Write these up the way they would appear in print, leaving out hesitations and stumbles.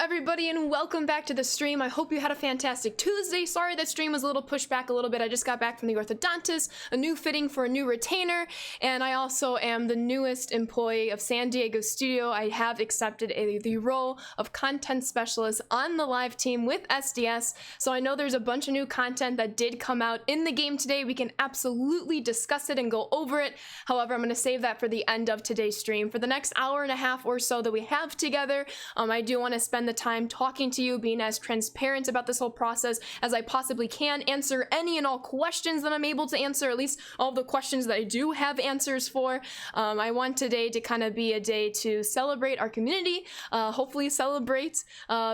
everybody, and welcome back to the stream. I hope you had a fantastic Tuesday. Sorry that stream was a little pushed back a little bit. I just got back from the orthodontist, a new fitting for a new retainer, and I also am the newest employee of San Diego Studio. I have accepted the role of content specialist on the live team with SDS, so I know there's a bunch of new content that did come out in the game today. We can absolutely discuss it and go over it. However, I'm going to save that for the end of today's stream. For the next hour and a half or so that we have together, I do want to spend the time talking to you, being as transparent about this whole process as I possibly can, answer any and all questions that I'm able to answer, at least all of the questions that I do have answers for. I want today to kind of be a day to celebrate our community, hopefully celebrate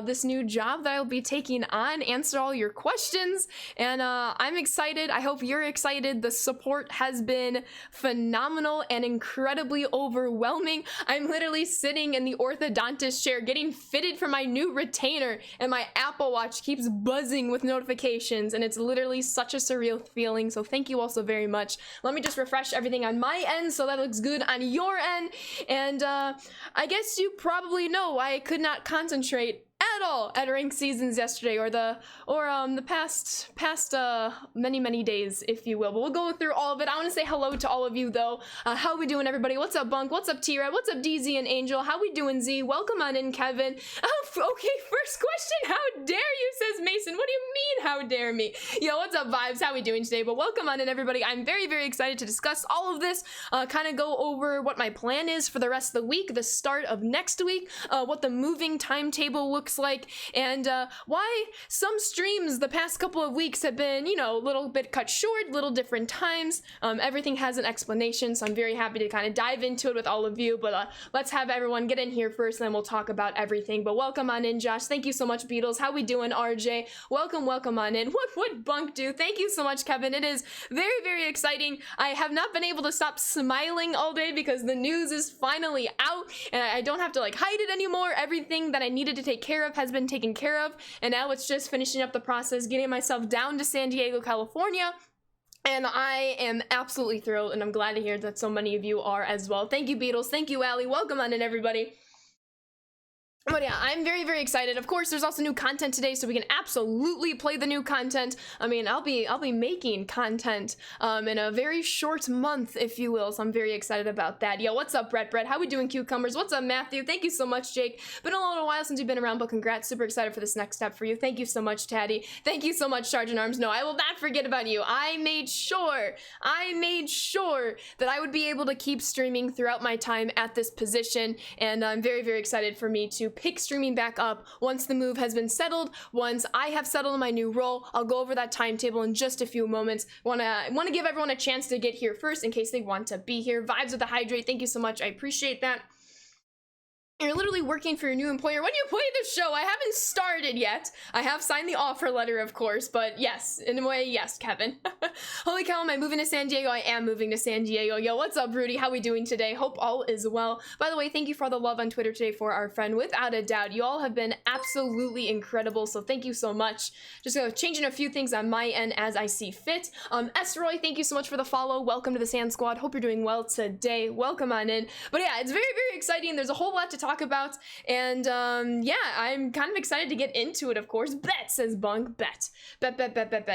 this new job that I'll be taking on, answer all your questions, and I'm excited. I hope you're excited. The support has been phenomenal and incredibly overwhelming. I'm literally sitting in the orthodontist chair getting fitted for my new retainer, and my Apple Watch keeps buzzing with notifications, and it's literally such a surreal feeling. So thank you all so very much. Let me just refresh everything on my end so that looks good on your end. And I guess you probably know why I could not concentrate at all at ranked seasons yesterday, or the past many days, if you will. But we'll go through all of it. I want to say hello to all of you though. How we doing, everybody? What's up, Bunk? What's up, T-Red? What's up, DZ and Angel? How we doing, Z? Welcome on in, Kevin. Oh, okay, first question. How dare you, says Mason. What do you mean, how dare me? Yo, what's up, Vibes? How we doing today? But welcome on in, everybody. I'm very excited to discuss all of this, kind of go over what my plan is for the rest of the week, the start of next week, what the moving timetable looks like, and why some streams the past couple of weeks have been, you know, a little bit cut short, little different times. Everything has an explanation, so I'm very happy to kind of dive into it with all of you. But let's have everyone get in here first, and then we'll talk about everything. But welcome on in, Josh. Thank you so much, Beatles. How we doing, RJ? Welcome on in. What would Bunk do? Thank you so much, Kevin. It is very exciting. I have not been able to stop smiling all day because the news is finally out, and I don't have to like hide it anymore. Everything that I needed to take care of has been taken care of, and now it's just finishing up the process, getting myself down to San Diego, California. And I am absolutely thrilled, and I'm glad to hear that so many of you are as well. Thank you, Beatles. Thank you, Allie. Welcome on in, everybody. But yeah, I'm very excited. Of course, there's also new content today, so we can absolutely play the new content. I mean, I'll be making content in a very short month, if you will, so I'm very excited about that. Yo, what's up, Brett? How we doing, Cucumbers? What's up, Matthew? Thank you so much, Jake. Been a little while since you've been around, but congrats. Super excited for this next step for you. Thank you so much, Taddy. Thank you so much, Sergeant Arms. No, I will not forget about you. I made sure that I would be able to keep streaming throughout my time at this position, and I'm very excited for me to pick streaming back up once the move has been settled. Once I have settled in my new role, I'll go over that timetable in just a few moments. Want to give everyone a chance to get here first in case they want to be here. Vibes with the hydrate, thank you so much. I appreciate that. You're literally working for your new employer. When you play the show, I haven't started yet. I have signed the offer letter, of course, but yes, in a way, yes, Kevin. Holy cow, am I moving to San Diego? I am moving to San Diego. Yo, what's up, Rudy? How we doing today? Hope all is well. By the way, thank you for all the love on Twitter today for our friend. Without a doubt, you all have been absolutely incredible, so thank you so much. Just changing a few things on my end as I see fit. S-Roy, thank you so much for the follow. Welcome to the Sand Squad. Hope you're doing well today. Welcome on in. But yeah, it's very exciting. There's a whole lot to talk about, and yeah, I'm kind of excited to get into it, of course. Bet, says Bunk. Bet.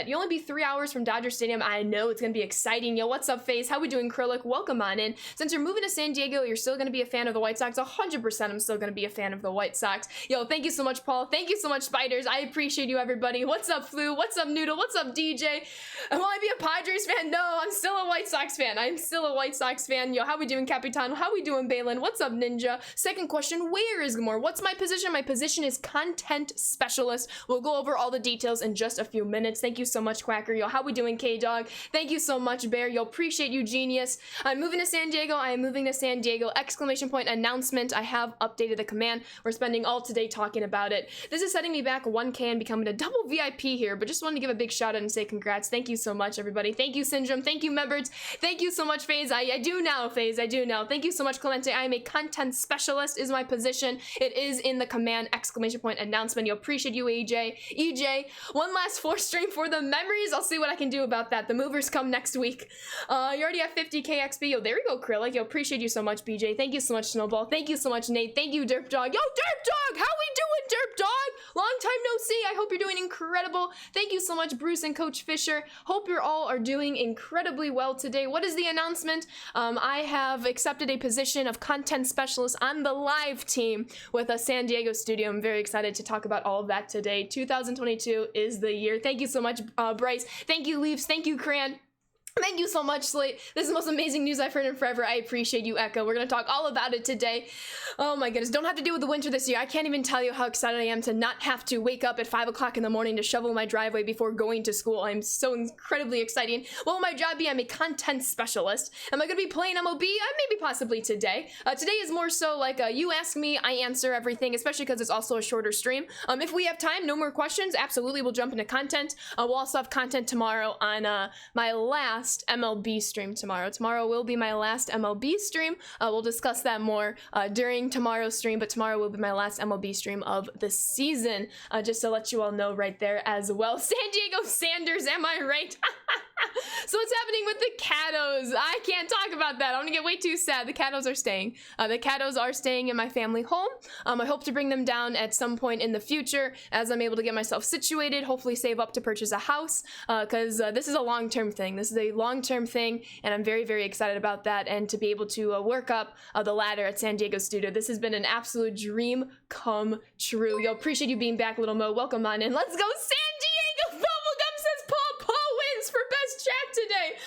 You'll only be 3 hours from Dodger Stadium. I know it's gonna be exciting. Yo, what's up, FaZe? How we doing, Krillic? Welcome on in. Since you're moving to San Diego, you're still gonna be a fan of the White Sox. 100% I'm still gonna be a fan of the White Sox. Yo, thank you so much, Paul. Thank you so much, Spiders. I appreciate you, everybody. What's up, Flu? What's up, Noodle? What's up, DJ? Will I be a Padres fan? No, I'm still a White Sox fan. I'm still a White Sox fan. Yo, how we doing, Capitan? How we doing, Balin? What's up, Ninja? Second question, where is Gamor? What's my position? My position is content specialist. We'll go over all the details in just a few minutes. Thank you so much, Quacker. Yo, how we doing, K-Dog? Thank you so much, Bear. Yo, appreciate you, genius. I'm moving to San Diego. I am moving to San Diego! Exclamation point announcement. I have updated the command. We're spending all today talking about it. This is setting me back 1K and becoming a double VIP here, but just wanted to give a big shout out and say congrats. Thank you so much, everybody. Thank you, Syndrome. Thank you, Members. Thank you so much, FaZe. I do now, FaZe. I do now. Thank you so much, Clemente. I am a content content specialist is my position. It is in the command exclamation point announcement. You'll appreciate you, EJ. One last force stream for the memories. I'll see what I can do about that. The movers come next week. You already have 50k XP. Yo, there we go, Krillic. Yo, appreciate you so much, BJ. Thank you so much, Snowball. Thank you so much, Nate. Thank you, Derp Dog. Yo, Derp Dog, how we doing, Derp Dog? Long time no see. I hope you're doing incredible. Thank you so much, Bruce and Coach Fisher. Hope you all are doing incredibly well today. What is the announcement? I have accepted a position of content specialist on the live team with a San Diego studio. I'm very excited to talk about all of that today. 2022 is the year. Thank you so much, Bryce. Thank you, Leaves. Thank you, Cran. Thank you so much, Slate. This is the most amazing news I've heard in forever. I appreciate you, Echo. We're going to talk all about it today. Oh my goodness. Don't have to deal with the winter this year. I can't even tell you how excited I am to not have to wake up at 5 o'clock in the morning to shovel my driveway before going to school. I'm so incredibly exciting. What will my job be? I'm a content specialist. Am I going to be playing MLB? Maybe possibly today. Today is more so like you ask me, I answer everything, especially because it's also a shorter stream. If we have time, no more questions, absolutely we'll jump into content. We'll also have content tomorrow on my last MLB stream tomorrow. Tomorrow will be my last MLB stream. We'll discuss that more during tomorrow's stream, but tomorrow will be my last MLB stream of the season. Just to let you all know right there as well. San Diego Sanders, am I right? So what's happening with the Caddos? I can't talk about that. I'm gonna get way too sad. The Caddos are staying. The Caddos are staying in my family home. I hope to bring them down at some point in the future as I'm able to get myself situated, hopefully save up to purchase a house, because this is a long-term thing. This is a long-term thing, and I'm very, very excited about that, and to be able to work up the ladder at San Diego Studio. This has been an absolute dream come true. Yo, appreciate you being back, Little Mo. Welcome on in. Let's go, San Diego! Bubblegum says Paul wins for best chat today.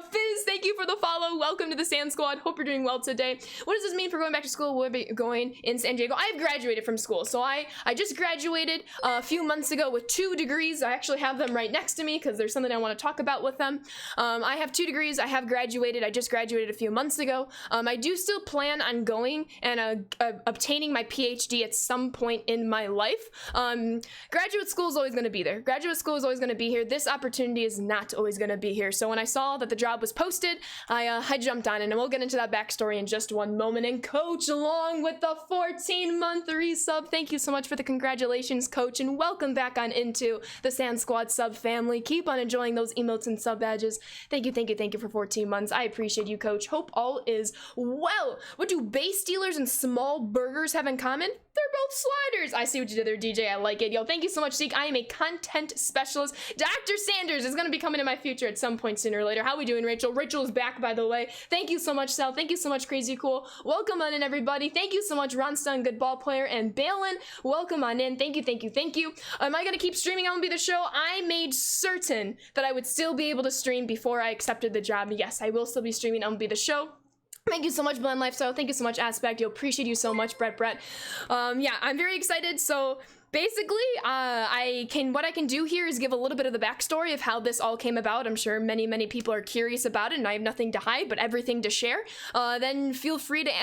Fizz, thank you for the follow. Welcome to the Sand Squad. Hope you're doing well today. What does this mean for going back to school? We'll be going in San Diego. I've graduated from school. So I just graduated a few months ago with 2 degrees. I actually have them right next to me because there's something I want to talk about with them. I have 2 degrees. I have graduated. I just graduated a few months ago. I do still plan on going and obtaining my PhD at some point in my life. Graduate school is always going to be there. Graduate school is always going to be here. This opportunity is not always going to be here. So when I saw that the job was posted, I jumped on it, and we'll get into that backstory in just one moment. And Coach, along with the 14-month resub, thank you so much for the congratulations, Coach, and welcome back on into the Sand Squad sub family. Keep on enjoying those emotes and sub badges. Thank you for 14 months. I appreciate you, Coach. Hope all is well. What do base dealers and small burgers have in common? They're both sliders. I see what you did there, DJ. I like it. Yo, thank you so much, Zeke. I am a content specialist. Dr. Sanders is going to be coming in my future at some point sooner or later. How we doing, Rachel? Rachel is back, by the way. Thank you so much, Sal. Thank you so much, Crazy Cool. Welcome on in, everybody. Thank you so much, Ron Stun, good ball player, and Balin. Welcome on in. Thank you. Am I going to keep streaming MLB The Show? I made certain that I would still be able to stream before I accepted the job. Yes, I will still be streaming MLB The Show. Thank you so much, Blend Lifestyle. Thank you so much, Aspect. You'll appreciate you so much, Brett. Yeah, I'm very excited. So basically, what I can do here is give a little bit of the backstory of how this all came about. I'm sure many people are curious about it, and I have nothing to hide, but everything to share. Then feel free to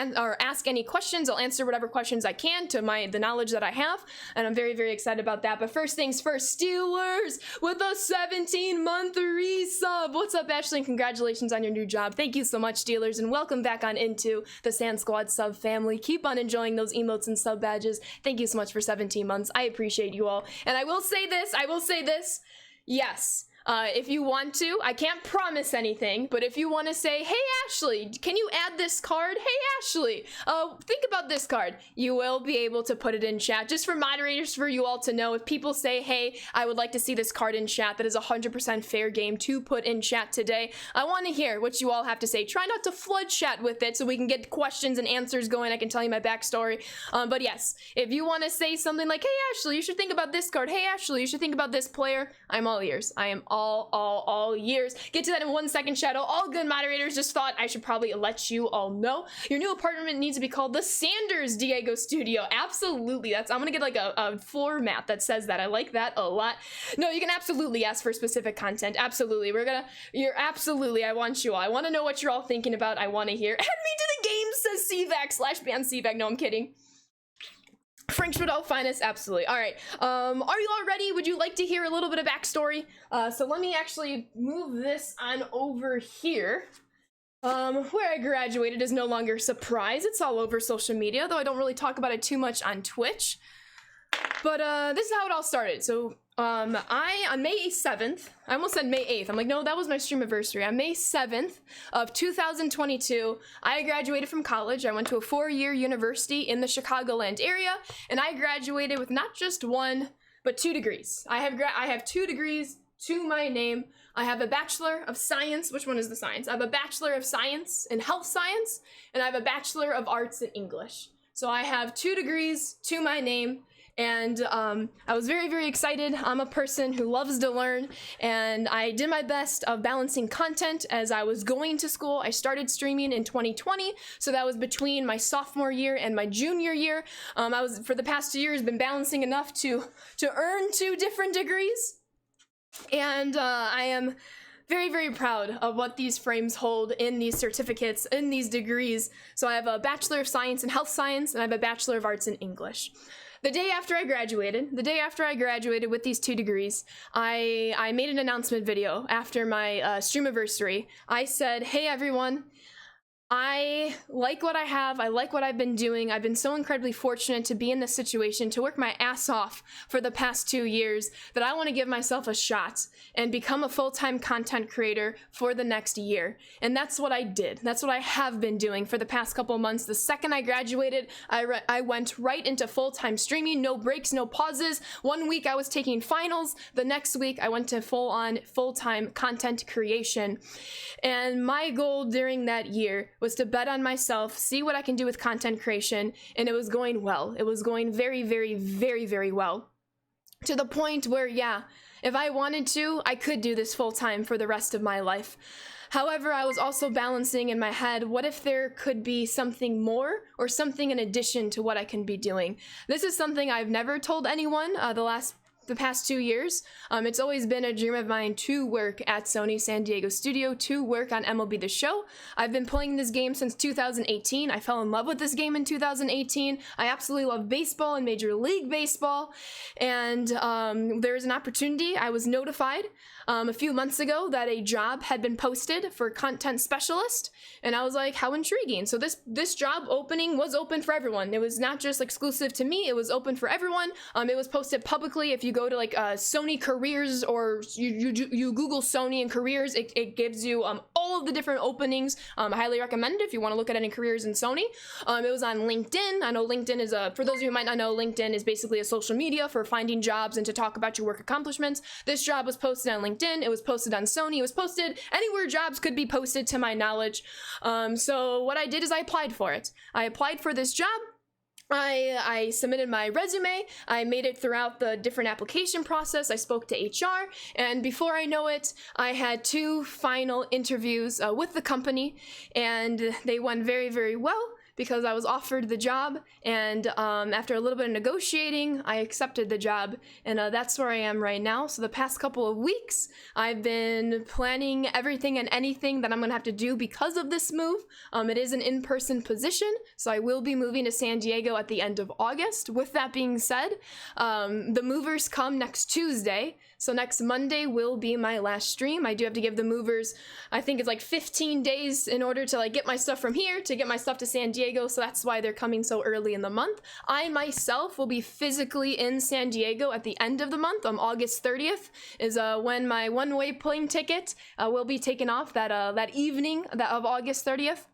ask any questions. I'll answer whatever questions I can to the knowledge that I have, and I'm very excited about that. But first things first, Steelers with a 17-month resub. What's up, Ashley? And congratulations on your new job. Thank you so much, Steelers, and welcome back on into the Sand Squad sub family. Keep on enjoying those emotes and sub badges. Thank you so much for 17 months. I appreciate you all. And I will say this, yes, if you want to, I can't promise anything, but if you want to say, hey Ashley, can you add this card? Hey Ashley, think about this card. You will be able to put it in chat, just for moderators, for you all to know. If people say, hey, I would like to see this card in chat, that is 100% fair game to put in chat today. I want to hear what you all have to say. Try not to flood chat with it so we can get questions and answers going. I can tell you my backstory. But yes, if you want to say something like, hey Ashley, you should think about this card. Hey Ashley, you should think about this player. I'm all ears. I am all years. Get to that in 1 second, Shadow. All good moderators, just thought I should probably let you all know. Your new apartment needs to be called the Sanders Diego Studio. Absolutely. I'm gonna get like a floor mat that says that. I like that a lot. No, you can absolutely ask for specific content. Absolutely. I want you all. I want to know what you're all thinking about. I want to hear. Add me to the game, says CVAC /ban CVAC. No, I'm kidding. Frank Schmidl, finest, absolutely. All right, are you all ready? Would you like to hear a little bit of backstory? So let me actually move this on over here. Where I graduated is no longer a surprise. It's all over social media, though I don't really talk about it too much on Twitch. But this is how it all started. So on May 7th, I almost said May 8th. I'm like, no, that was my stream anniversary. On May 7th of 2022, I graduated from college. I went to a 4-year university in the Chicagoland area, and I graduated with not just 1, but 2 degrees. I have 2 degrees to my name. I have a Bachelor of Science. Which one is the science? I have a Bachelor of Science in Health Science, and I have a Bachelor of Arts in English. So I have 2 degrees to my name. And I was very, very excited. I'm a person who loves to learn, and I did my best of balancing content as I was going to school. I started streaming in 2020, so that was between my sophomore year and my junior year. I was, for the past 2 years, been balancing enough to earn 2 different degrees, and I am very, very proud of what these frames hold in these certificates, in these degrees. So I have a Bachelor of Science in Health Science, and I have a Bachelor of Arts in English. The day after I graduated with these 2 degrees, I made an announcement video after my stream anniversary. I said, hey everyone, I like what I have. I like what I've been doing. I've been so incredibly fortunate to be in this situation, to work my ass off for the past 2 years, that I want to give myself a shot and become a full-time content creator for the next year. And that's what I did. That's what I have been doing for the past couple months. The second I graduated, I went right into full-time streaming, no breaks, no pauses. 1 week I was taking finals. The next week I went to full-on, full-time content creation. And my goal during that year was to bet on myself, see what I can do with content creation, and it was going well. It was going very, very, very, very well. To the point where, yeah, if I wanted to, I could do this full-time for the rest of my life. However, I was also balancing in my head, what if there could be something more or something in addition to what I can be doing? This is something I've never told anyone the past 2 years. It's always been a dream of mine to work at Sony San Diego Studio, to work on MLB The Show. I've been playing this game since 2018. I fell in love with this game in 2018. I absolutely love baseball and Major League Baseball. And there was an opportunity. I was notified a few months ago that a job had been posted for content specialist. And I was like, how intriguing. So this job opening was open for everyone. It was not just exclusive to me. It was open for everyone. It was posted publicly. If you go to like Sony careers, or you Google Sony and careers, it gives you all of the different openings. I highly recommend it if you want to look at any careers in Sony. It was on LinkedIn. I know LinkedIn is for those of you who might not know, LinkedIn is basically a social media for finding jobs and to talk about your work accomplishments. This job was posted on LinkedIn. It was posted on Sony. It was posted anywhere jobs could be posted, to my knowledge. So what I did is I applied for it. I applied for this job. I submitted my resume. I made it throughout the different application process. I spoke to HR, and before I know it, I had 2 final interviews with the company, and they went very, very well, because I was offered the job, and after a little bit of negotiating, I accepted the job, and that's where I am right now. So the past couple of weeks, I've been planning everything and anything that I'm gonna have to do because of this move. It is an in-person position, so I will be moving to San Diego at the end of August. With that being said, the movers come next Tuesday, so next Monday will be my last stream. I do have to give the movers, I think it's like 15 days in order to like get my stuff from here, to get my stuff to San Diego, so that's why they're coming so early in the month. I myself will be physically in San Diego at the end of the month. August 30th is when my one-way plane ticket will be taken off, that evening of August 30th.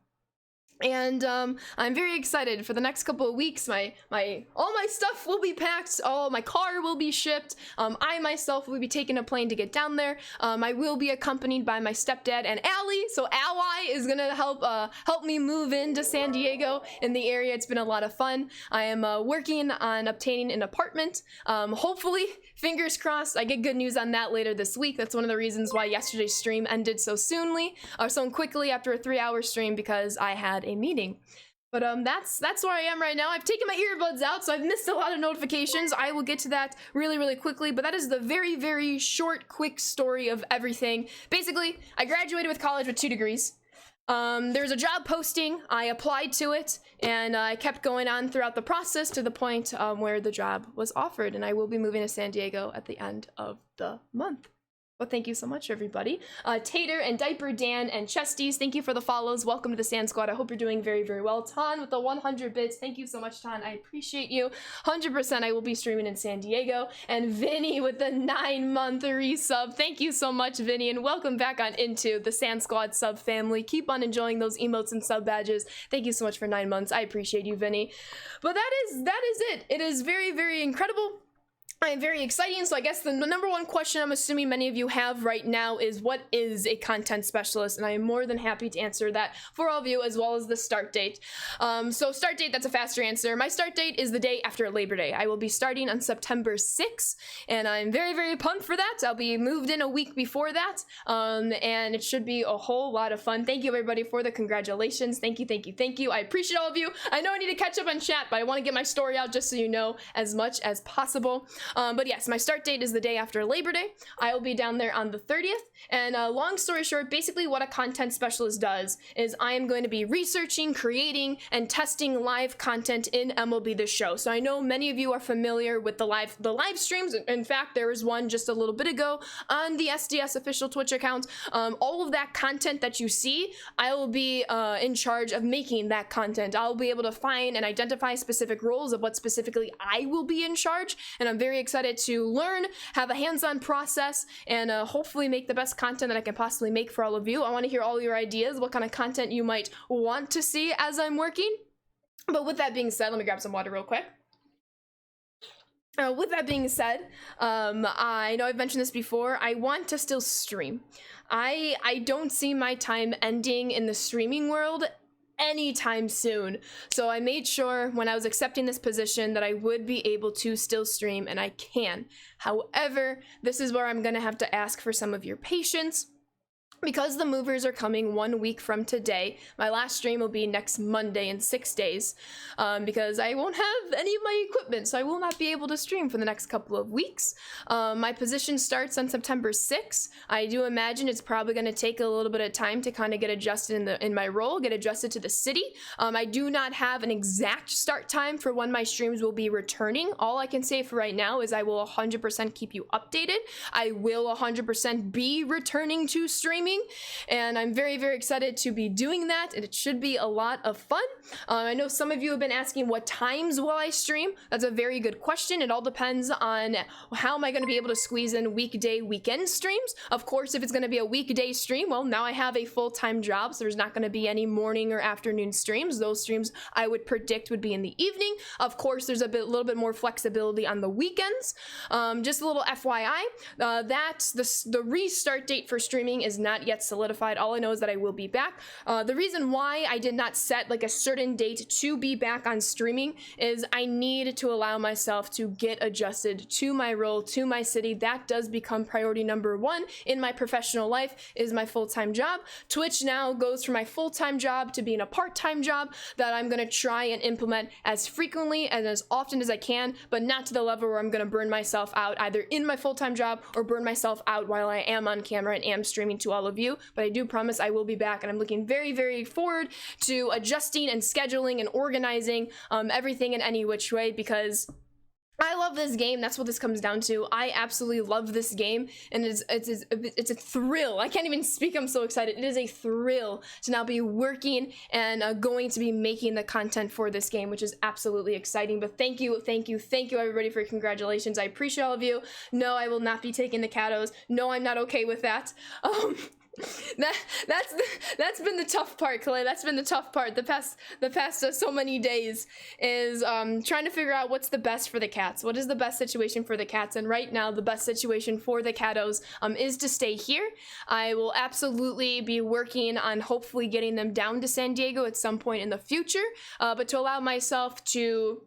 And I'm very excited for the next couple of weeks. All my stuff will be packed. All my car will be shipped. I myself will be taking a plane to get down there. I will be accompanied by my stepdad and Allie. So Ally is gonna help me move into San Diego in the area. It's been a lot of fun. I am working on obtaining an apartment. Hopefully, fingers crossed, I get good news on that later this week. That's one of the reasons why yesterday's stream ended so so quickly after a 3-hour stream, because I had a meeting. But that's where I am right now. I've taken my earbuds out, so I've missed a lot of notifications. I will get to that really, really quickly, but that is the very, very short, quick story of everything. Basically, I graduated with college with 2 degrees. There's a job posting, I applied to it, and I kept going on throughout the process to the point where the job was offered, and I will be moving to San Diego at the end of the month. Well, thank you so much, everybody. Tater and Diaper Dan and Chesties, thank you for the follows. Welcome to the Sand Squad. I hope you're doing very, very well. Tan with the 100 bits. Thank you so much, Tan. I appreciate you. 100% I will be streaming in San Diego. And Vinny with the 9-month resub. Thank you so much, Vinny. And welcome back on into the Sand Squad sub family. Keep on enjoying those emotes and sub badges. Thank you so much for 9 months. I appreciate you, Vinny. But that is it. It is very, very incredible. I am very exciting. So I guess the number one question I'm assuming many of you have right now is, what is a content specialist? And I am more than happy to answer that for all of you, as well as the start date. So start date, that's a faster answer. My start date is the day after Labor Day. I will be starting on September 6th, and I'm very, very pumped for that. I'll be moved in a week before that, and it should be a whole lot of fun. Thank you, everybody, for the congratulations. Thank you, thank you, thank you. I appreciate all of you. I know I need to catch up on chat, but I want to get my story out just so you know as much as possible. But yes, my start date is the day after Labor Day. I will be down there on the 30th. And long story short, basically what a content specialist does is I am going to be researching, creating, and testing live content in MLB The Show. So I know many of you are familiar with the live streams. In fact, there was one just a little bit ago on the SDS official Twitch account. All of that content that you see, I will be in charge of making that content. I'll be able to find and identify specific roles of what specifically I will be in charge. And I'm very excited to learn, have a hands-on process, and hopefully make the best content that I can possibly make for all of you. I want to hear all your ideas, what kind of content you might want to see as I'm working. But with that being said, let me grab some water real quick. With that being said, I know I've mentioned this before, I want to still stream. I don't see my time ending in the streaming world anytime soon. So I made sure when I was accepting this position that I would be able to still stream, and I can. However, this is where I'm gonna have to ask for some of your patience. Because the movers are coming 1 week from today, my last stream will be next Monday in 6 days, because I won't have any of my equipment, so I will not be able to stream for the next couple of weeks. My position starts on September 6th. I do imagine it's probably going to take a little bit of time to kind of get adjusted in my role, get adjusted to the city. I do not have an exact start time for when my streams will be returning. All I can say for right now is I will 100% keep you updated. I will 100% be returning to streaming, and I'm very, very excited to be doing that, and it should be a lot of fun. I know some of you have been asking what times will I stream. That's a very good question. It all depends on how am I going to be able to squeeze in weekday, weekend streams. Of course, if it's going to be a weekday stream, well, now I have a full-time job, so there's not going to be any morning or afternoon streams. Those streams I would predict would be in the evening. Of course, there's a little bit more flexibility on the weekends. Just a little FYI, the restart date for streaming is not yet solidified. All I know is that I will be back. The reason why I did not set like a certain date to be back on streaming is I need to allow myself to get adjusted to my role, to my city. That does become priority number one in my professional life, is my full-time job. Twitch now goes from my full-time job to being a part-time job that I'm going to try and implement as frequently and as often as I can, but not to the level where I'm going to burn myself out either in my full-time job or burn myself out while I am on camera and am streaming to all of you. But I do promise I will be back, and I'm looking very, very forward to adjusting and scheduling and organizing everything in any which way, because I love this game. That's what this comes down to. I absolutely love this game, and it's a thrill. I can't even speak. I'm so excited. It is a thrill to now be working and going to be making the content for this game, which is absolutely exciting. But thank you, thank you, thank you, everybody, for your congratulations. I appreciate all of you. No, I will not be taking the Katos. No, I'm not okay with that. That's been the tough part, Clay. That's been the tough part. The past so many days is trying to figure out what's the best for the cats. What is the best situation for the cats? And right now, the best situation for the Katos is to stay here. I will absolutely be working on hopefully getting them down to San Diego at some point in the future, but to allow myself to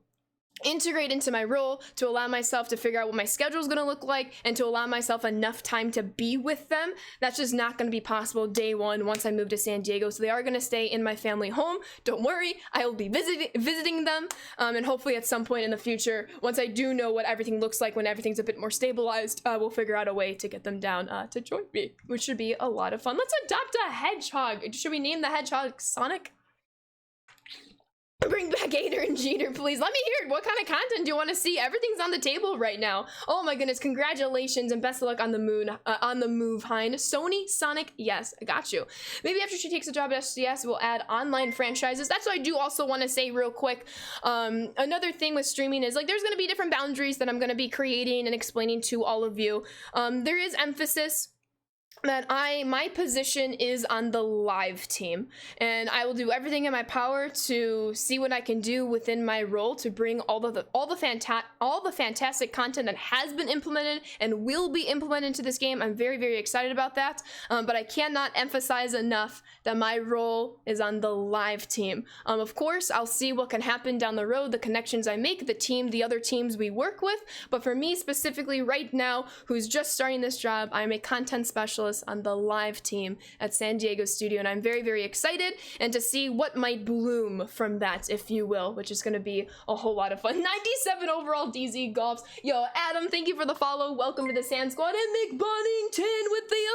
integrate into my role, to allow myself to figure out what my schedule is going to look like, and to allow myself enough time to be with them. That's just not going to be possible day one once I move to San Diego. So they are going to stay in my family home. Don't worry, I will be visiting them, and hopefully at some point in the future, once I do know what everything looks like, when everything's a bit more stabilized, we'll figure out a way to get them down to join me, which should be a lot of fun. Let's adopt a hedgehog. Should we name the hedgehog Sonic? Bring back Gator and Jeter, please. Let me hear it. What kind of content do you want to see? Everything's on the table right now. Oh my goodness, congratulations and best of luck on the move, Hein. Sony, Sonic, yes, I got you. Maybe after she takes a job at SDS, we'll add online franchises. That's what I do also want to say real quick. Another thing with streaming is, like, there's going to be different boundaries that I'm going to be creating and explaining to all of you. There is emphasis that my position is on the live team, and I will do everything in my power to see what I can do within my role to bring all the fantastic content that has been implemented and will be implemented into this game. I'm very, very excited about that, but I cannot emphasize enough that my role is on the live team. Of course, I'll see what can happen down the road, the connections I make, the other teams we work with, but for me specifically right now, who's just starting this job, I'm a content specialist on the live team at San Diego Studio, and I'm very, very excited and to see what might bloom from that, if you will, which is going to be a whole lot of fun. 97 overall DZ Golfs. Yo, Adam, thank you for the follow. Welcome to the Sand Squad. And McBunnington with the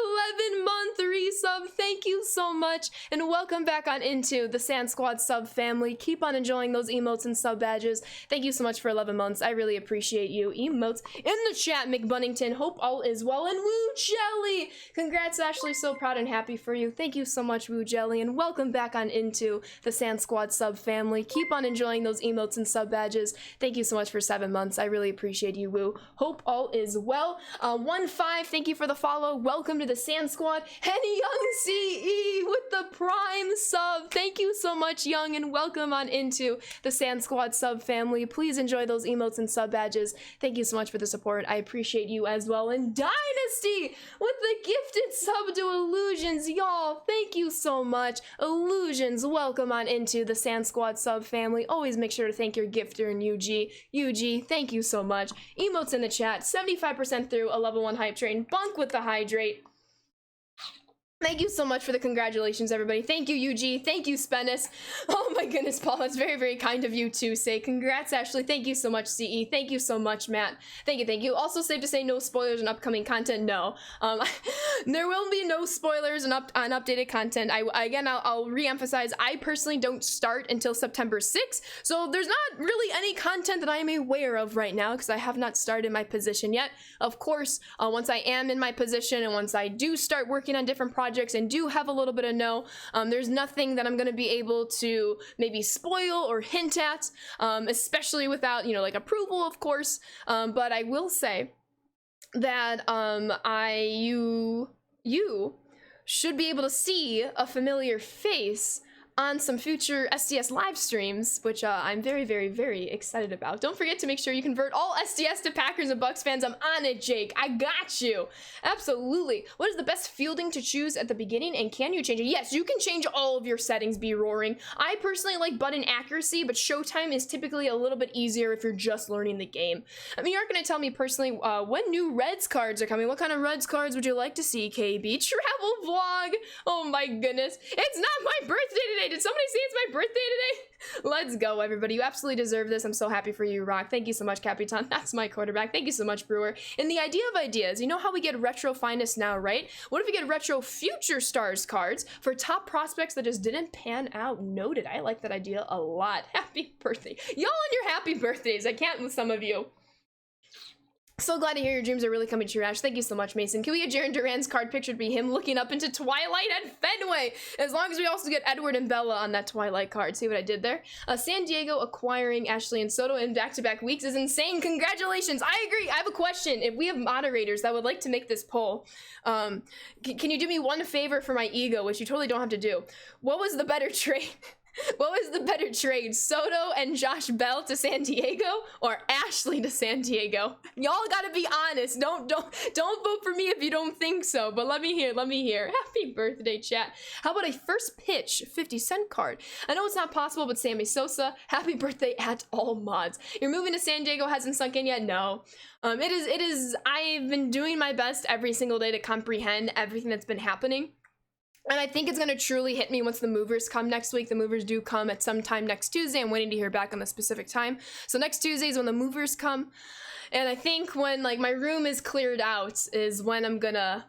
11-month resub. Thank you so much, and welcome back on into the Sand Squad sub family. Keep on enjoying those emotes and sub badges. Thank you so much for 11 months. I really appreciate you. Emotes in the chat, McBunnington. Hope all is well. And Woo Jelly, congrats, Ashley. So proud and happy for you. Thank you so much, Woo Jelly, and welcome back on into the Sand Squad sub family. Keep on enjoying those emotes and sub badges. Thank you so much for 7 months. I really appreciate you, Woo. Hope all is well. 1-5, thank you for the follow. Welcome to the Sand Squad. Henny Young CE with the prime sub. Thank you so much, Young, and welcome on into the Sand Squad sub family. Please enjoy those emotes and sub badges. Thank you so much for the support. I appreciate you as well. And Dynasty with the gifted sub to Illusions, y'all. Thank you so much. Illusions, welcome on into the Sand Squad sub family. Always make sure to thank your gifter and UG. UG, thank you so much. Emotes in the chat, 75% through a level 1 hype train. Bunk with the hydrate. Thank you so much for the congratulations, everybody. Thank you, UG. Thank you, Spennis. Oh my goodness, Paul. That's very, very kind of you to say. Congrats, Ashley. Thank you so much, CE. Thank you so much, Matt. Thank you, thank you. Also, safe to say no spoilers on upcoming content. No. There will be no spoilers on updated content. I'll re-emphasize, I personally don't start until September 6th, so there's not really any content that I am aware of right now because I have not started my position yet. Of course, once I am in my position and once I do start working on different projects and do have a little bit of know, there's nothing that I'm going to be able to maybe spoil or hint at, especially without, like approval, of course. But I will say that you should be able to see a familiar face on some future SDS live streams, which I'm very, very, very excited about. Don't forget to make sure you convert all SDS to Packers and Bucks fans. I'm on it, Jake. I got you. Absolutely. What is the best fielding to choose at the beginning, and can you change it? Yes, you can change all of your settings, Be Roaring. I personally like button accuracy, but showtime is typically a little bit easier if you're just learning the game. I mean, you aren't going to tell me personally when new Reds cards are coming. What kind of Reds cards would you like to see, KB? Travel vlog. Oh my goodness. It's not my birthday today. Did somebody say it's my birthday today? Let's go, everybody. You absolutely deserve this. I'm so happy for you, Rock. Thank you so much, Capitan. That's my quarterback. Thank you so much, Brewer. And the idea of ideas, you know how we get retro finest now, right? What if we get retro future stars cards for top prospects that just didn't pan out? Noted. I like that idea a lot. Happy birthday. Y'all on your happy birthdays. I can't with some of you. So glad to hear your dreams are really coming true, Ash. Thank you so much, Mason. Can we get Jaron Duran's card picture to be him looking up into Twilight at Fenway? As long as we also get Edward and Bella on that Twilight card. See what I did there? San Diego acquiring Ashley and Soto in back-to-back weeks is insane. Congratulations. I agree. I have a question. If we have moderators that would like to make this poll, can you do me one favor for my ego, which you totally don't have to do? What was the better trade? What was the better trade, Soto and Josh Bell to San Diego, or Ashley to San Diego? Y'all gotta be honest. Don't vote for me if you don't think so. But let me hear. Happy birthday, chat. How about a first pitch 50-cent card? I know it's not possible, but Sammy Sosa, happy birthday at all mods. You're moving to San Diego hasn't sunk in yet. No. It is. I've been doing my best every single day to comprehend everything that's been happening. And I think it's going to truly hit me once the movers come next week. The movers do come at some time next Tuesday. I'm waiting to hear back on the specific time. So next Tuesday is when the movers come. And I think when like my room is cleared out is when I'm gonna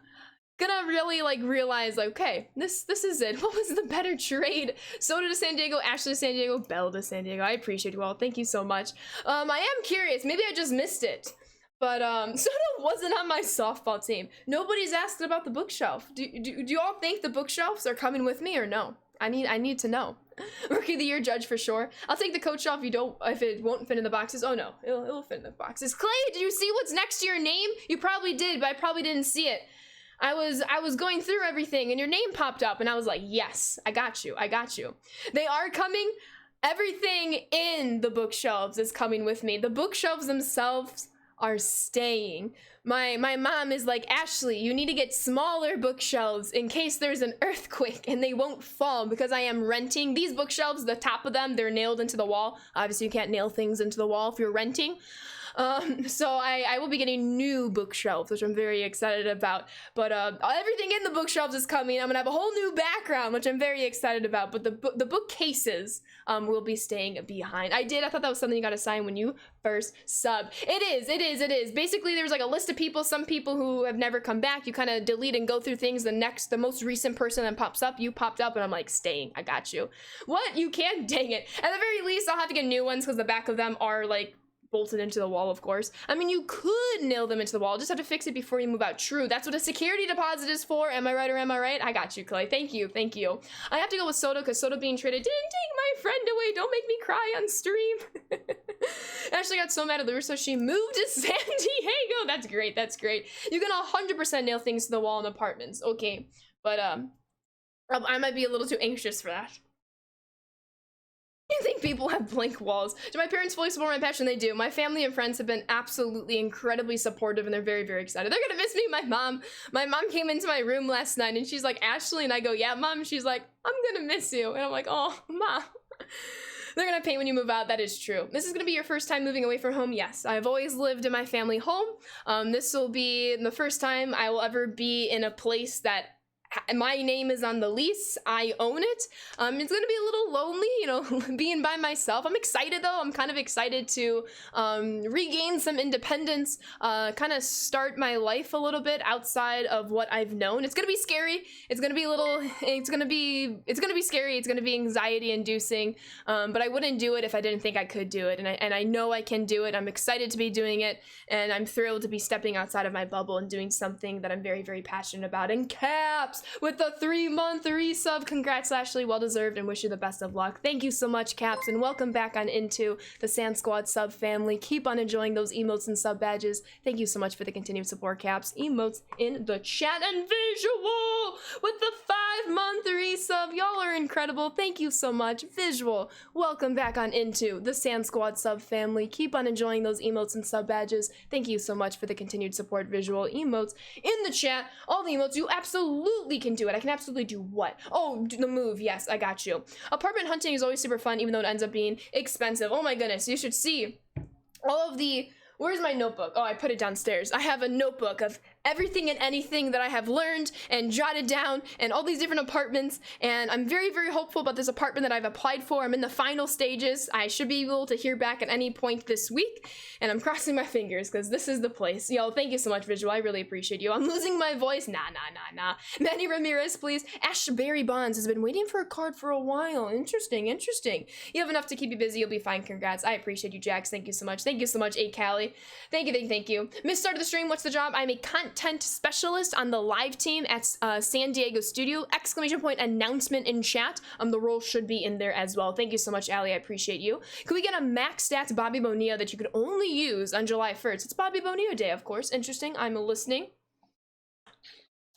gonna really like realize like, okay, this is it. What was the better trade? Soda to San Diego, Ashley to San Diego, Belle to San Diego. I appreciate you all. Thank you so much. I am curious. Maybe I just missed it. But Soda wasn't on my softball team. Nobody's asked about the bookshelf. Do you all think the bookshelves are coming with me or no? I need to know. Rookie of the Year judge for sure. I'll take the coach shelf if it won't fit in the boxes. Oh no, it'll fit in the boxes. Clay, did you see what's next to your name? You probably did, but I probably didn't see it. I was going through everything and your name popped up and I was like, yes, I got you. They are coming. Everything in the bookshelves is coming with me. The bookshelves themselves are staying. My mom is like, Ashley, you need to get smaller bookshelves in case there's an earthquake and they won't fall, because I am renting these bookshelves. The top of them, they're nailed into the wall. Obviously you can't nail things into the wall if you're renting. So I will be getting new bookshelves, which I'm very excited about. But everything in the bookshelves is coming. I'm gonna have a whole new background, which I'm very excited about. But the bookcases will be staying behind. I thought that was something you got to sign when you first sub. It is. Basically, there's like a list of people. Some people who have never come back. You kind of delete and go through things. The most recent person that pops up, you popped up, and I'm like, staying. I got you. What? You can't? Dang it. At the very least, I'll have to get new ones because the back of them are like bolted into the wall, of course. I mean, you could nail them into the wall, just have to fix it before you move out. True, that's what a security deposit is for. Am I right or am I right? I got you, Clay. Thank you. I have to go with Soda because Soda being traded didn't take my friend away. Don't make me cry on stream. Ashley got so mad at Lou, so she moved to San Diego. That's great. You can 100% nail things to the wall in apartments. Okay, but I might be a little too anxious for that. You think people have blank walls? Do my parents fully support my passion? They do. My family and friends have been absolutely incredibly supportive, and they're very, very excited. They're gonna miss me. My mom came into my room last night and she's like, Ashley, and I go, yeah, Mom. She's like, I'm gonna miss you. And I'm like, oh, Mom. They're gonna paint when you move out. That is true. This is gonna be your first time moving away from home. Yes, I've always lived in my family home. This will be the first time I will ever be in a place that my name is on the lease. I own it. It's gonna be a little lonely, you know, being by myself. I'm excited though. I'm kind of excited to regain some independence, kind of start my life a little bit outside of what I've known. It's gonna be scary. It's gonna be scary. It's gonna be anxiety inducing. But I wouldn't do it if I didn't think I could do it. And I know I can do it. I'm excited to be doing it, and I'm thrilled to be stepping outside of my bubble and doing something that I'm very, very passionate about. And Caps with the 3-month resub. Congrats, Ashley. Well deserved, and wish you the best of luck. Thank you so much, Caps, and welcome back on into the Sand Squad sub family. Keep on enjoying those emotes and sub badges. Thank you so much for the continued support, Caps. Emotes in the chat and Visual with the 5-month resub. Y'all are incredible. Thank you so much. Visual, welcome back on into the Sand Squad sub family. Keep on enjoying those emotes and sub badges. Thank you so much for the continued support, Visual. Emotes in the chat. All the emotes, you absolutely can do it. I can absolutely do what? Oh, the move. Yes, I got you. Apartment hunting is always super fun, even though it ends up being expensive. Oh my goodness, you should see all of the... Where's my notebook? Oh, I put it downstairs. I have a notebook of everything and anything that I have learned and jotted down, and all these different apartments, and I'm very, very hopeful about this apartment that I've applied for. I'm in the final stages. I should be able to hear back at any point this week, and I'm crossing my fingers because this is the place. Yo, thank you so much, Visual. I really appreciate you. I'm losing my voice. Nah. Manny Ramirez, please. Ashberry Bonds has been waiting for a card for a while. Interesting. You have enough to keep you busy. You'll be fine. Congrats. I appreciate you, Jax. Thank you so much. Thank you so much, A. Callie. Thank you. Miss Start of the stream. What's the job? I'm a content specialist on the live team at San Diego Studio. ! Announcement in chat. The role should be in there as well. Thank you so much, Allie. I appreciate you. Can we get a max stats Bobby Bonilla that you could only use on July 1st? It's Bobby Bonilla Day, of course. Interesting. I'm listening.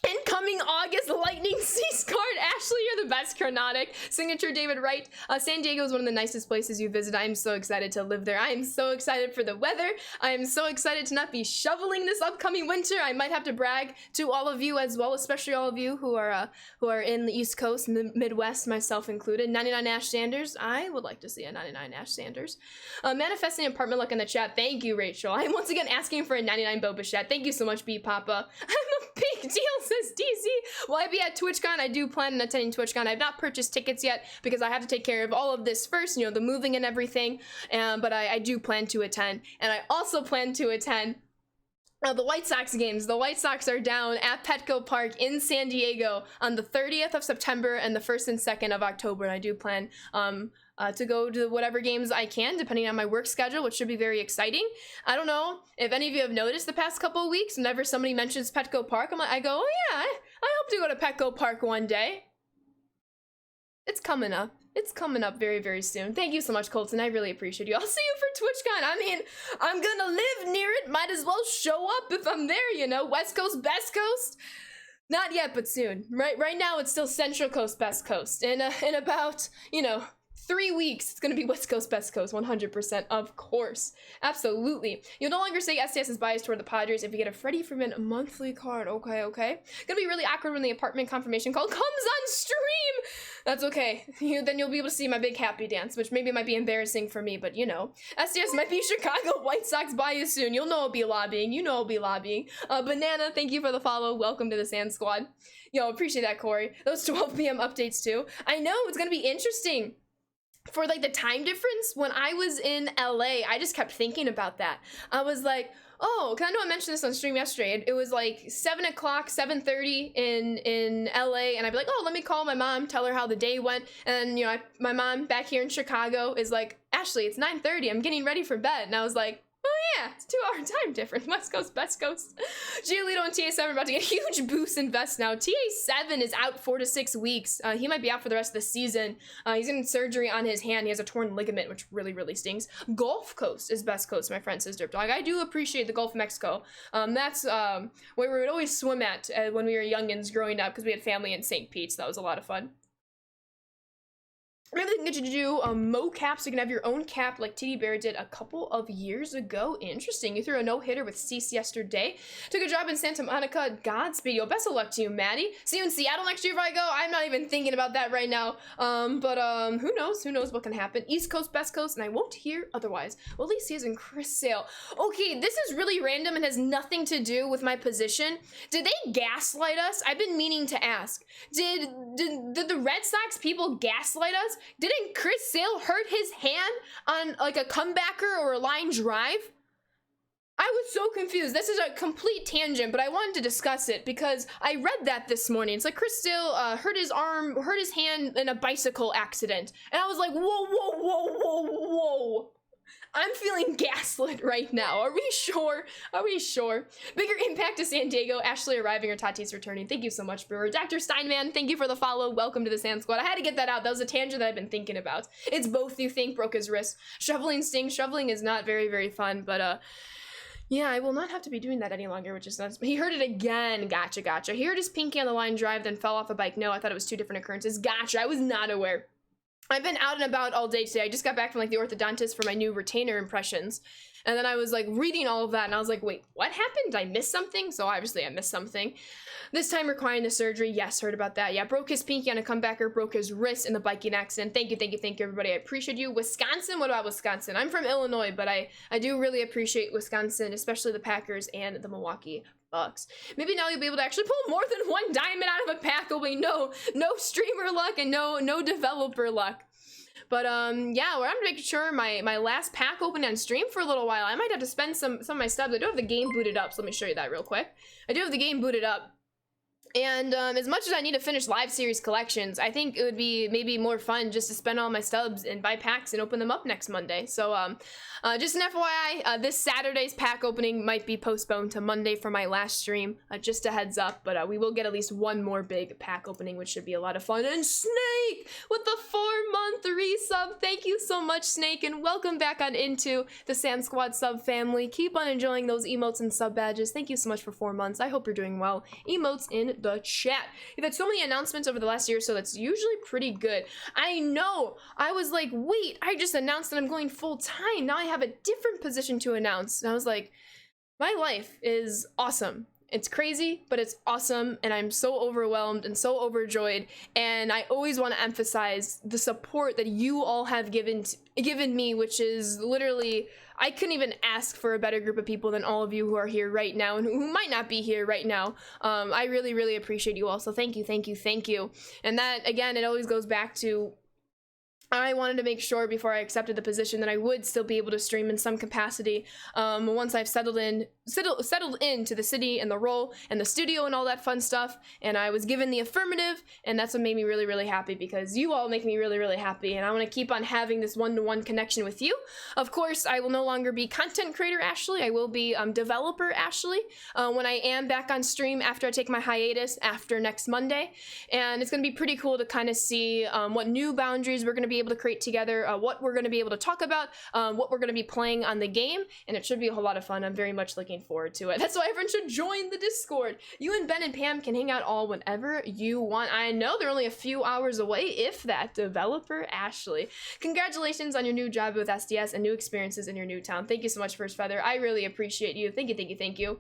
Incoming August Lightning Cease card. Ashley, you're the best. Chronotic. Signature David Wright. San Diego is one of the nicest places you visit. I am so excited to live there. I am so excited for the weather. I am so excited to not be shoveling this upcoming winter. I might have to brag to all of you as well, especially all of you who are in the East Coast, Midwest, myself included. 99 Ash Sanders. I would like to see a 99 Ash Sanders. Manifesting apartment luck in the chat. Thank you, Rachel. I am once again asking for a 99 Boba Chat. Thank you so much, B Papa. I'm a big deal, says DC. Will I be at TwitchCon? I do plan on attending TwitchCon. I've not purchased tickets yet because I have to take care of all of this first, you know, the moving and everything. But I do plan to attend. And I also plan to attend The White Sox games. The White Sox are down at Petco Park in San Diego on the 30th of September and the 1st and 2nd of October. And I do plan to go to whatever games I can, depending on my work schedule, which should be very exciting. I don't know if any of you have noticed the past couple of weeks, whenever somebody mentions Petco Park, I go, oh yeah, I hope to go to Petco Park one day. It's coming up. It's coming up very, very soon. Thank you so much, Colton. I really appreciate you. I'll see you for TwitchCon. I mean, I'm gonna live near it. Might as well show up if I'm there, you know? West Coast, Best Coast? Not yet, but soon. Right now, it's still Central Coast, Best Coast. In about, 3 weeks, it's gonna be West Coast, Best Coast, 100%, of course. Absolutely. You'll no longer say STS is biased toward the Padres if you get a Freddie Freeman monthly card. Okay. Gonna be really awkward when the apartment confirmation call comes on stream. That's okay. Then you'll be able to see my big happy dance, which maybe might be embarrassing for me, but STS might be Chicago White Sox bias soon. You'll know I'll be lobbying. Banana, thank you for the follow. Welcome to the Sand Squad. Appreciate that, Corey. Those 12 p.m. updates too. I know, it's gonna be interesting. For like the time difference, when I was in LA, I just kept thinking about that. I was like, oh, cause I know I mentioned this on stream yesterday. It was like 7 o'clock, 7:30 in LA, and I'd be like, oh, let me call my mom, tell her how the day went. And my mom back here in Chicago is like, Ashley, it's 9:30. I'm getting ready for bed. And I was like, oh yeah, it's 2-hour time difference. West Coast, Best Coast. Giolito and TA7 are about to get a huge boost in Vest now. TA7 is out 4 to 6 weeks. He might be out for the rest of the season. He's getting surgery on his hand. He has a torn ligament, which really, really stings. Gulf Coast is Best Coast, my friend says Derp Dog. I do appreciate the Gulf of Mexico. That's where we would always swim at when we were youngins growing up, because we had family in St. Pete, so that was a lot of fun. Maybe they can get you to do mocap so you can have your own cap like TD Bear did a couple of years ago. Interesting. You threw a no-hitter with Cease yesterday. Took a job in Santa Monica. Godspeed. Best of luck to you, Maddie. See you in Seattle next year if I go. I'm not even thinking about that right now. But who knows? Who knows what can happen? East Coast, Best Coast, and I won't hear otherwise. Well, at least he is in Chris Sale. Okay, this is really random and has nothing to do with my position. Did they gaslight us? I've been meaning to ask. Did the Red Sox people gaslight us? Didn't Chris Sale hurt his hand on like a comebacker or a line drive? I was so confused. This is a complete tangent, but I wanted to discuss it because I read that this morning. It's like Chris Sale hurt his hand in a bicycle accident. And I was like, whoa. I'm feeling gaslit right now. Are we sure? Bigger impact to San Diego. Ashley arriving or Tatis returning. Thank you so much, Brewer. Dr. Steinman, thank you for the follow. Welcome to the Sand Squad. I had to get that out. That was a tangent that I've been thinking about. It's both, you think. Broke his wrist. Shoveling stings. Shoveling is not very, very fun, but yeah, I will not have to be doing that any longer, which is nuts. He hurt it again. Gotcha. He hurt his pinky on the line drive, then fell off a bike. No, I thought it was 2 different occurrences. Gotcha. I was not aware. I've been out and about all day today. I just got back from like the orthodontist for my new retainer impressions. And then I was like reading all of that and I was like, wait, what happened? Did I miss something? So obviously I missed something. This time requiring the surgery. Yes, heard about that. Yeah, broke his pinky on a comebacker, broke his wrist in the biking accident. Thank you, everybody. I appreciate you. Wisconsin? What about Wisconsin? I'm from Illinois, but I do really appreciate Wisconsin, especially the Packers and the Milwaukee Bucks. Maybe now you'll be able to actually pull more than one diamond out of a pack. Oh wait, no streamer luck and no developer luck. But yeah, we're making sure my last pack opened on stream for a little while. I might have to spend some of my stubs. I do have the game booted up, so let me show you that real quick. I do have the game booted up. And as much as I need to finish live series collections, I think it would be maybe more fun just to spend all my stubs and buy packs and open them up next Monday. So just an FYI, this Saturday's pack opening might be postponed to Monday for my last stream. Just a heads up, but we will get at least one more big pack opening, which should be a lot of fun. And Snake with the 4-month resub. Thank you so much, Snake, and welcome back on into the Sand Squad sub family. Keep on enjoying those emotes and sub badges. Thank you so much for 4 months. I hope you're doing well. Emotes in the chat. You've had so many announcements over the last year, so that's usually pretty good. I know. I was like, wait, I just announced that I'm going full time. Now I have a different position to announce. And I was like, my life is awesome. It's crazy, but it's awesome, and I'm so overwhelmed and so overjoyed, and I always want to emphasize the support that you all have given me, which is literally, I couldn't even ask for a better group of people than all of you who are here right now and who might not be here right now. I really, really appreciate you all, so thank you. And that, again, it always goes back to I wanted to make sure before I accepted the position that I would still be able to stream in some capacity once I've settled into the city and the role and the studio and all that fun stuff. And I was given the affirmative, and that's what made me really, really happy, because you all make me really, really happy, and I want to keep on having this one-to-one connection with you. Of course, I will no longer be content creator Ashley. I will be developer Ashley when I am back on stream after I take my hiatus after next Monday. And it's going to be pretty cool to kind of see what new boundaries we're going to be able to create together, what we're going to be able to talk about, what we're going to be playing on the game, and it should be a whole lot of fun. I'm very much looking forward to it. That's why everyone should join the Discord. You and Ben and Pam can hang out all whenever you want. I know they're only a few hours away, if that. Developer Ashley, congratulations on your new job with SDS and new experiences in your new town. Thank you so much, First Feather. I really appreciate you. Thank you, thank you, thank you.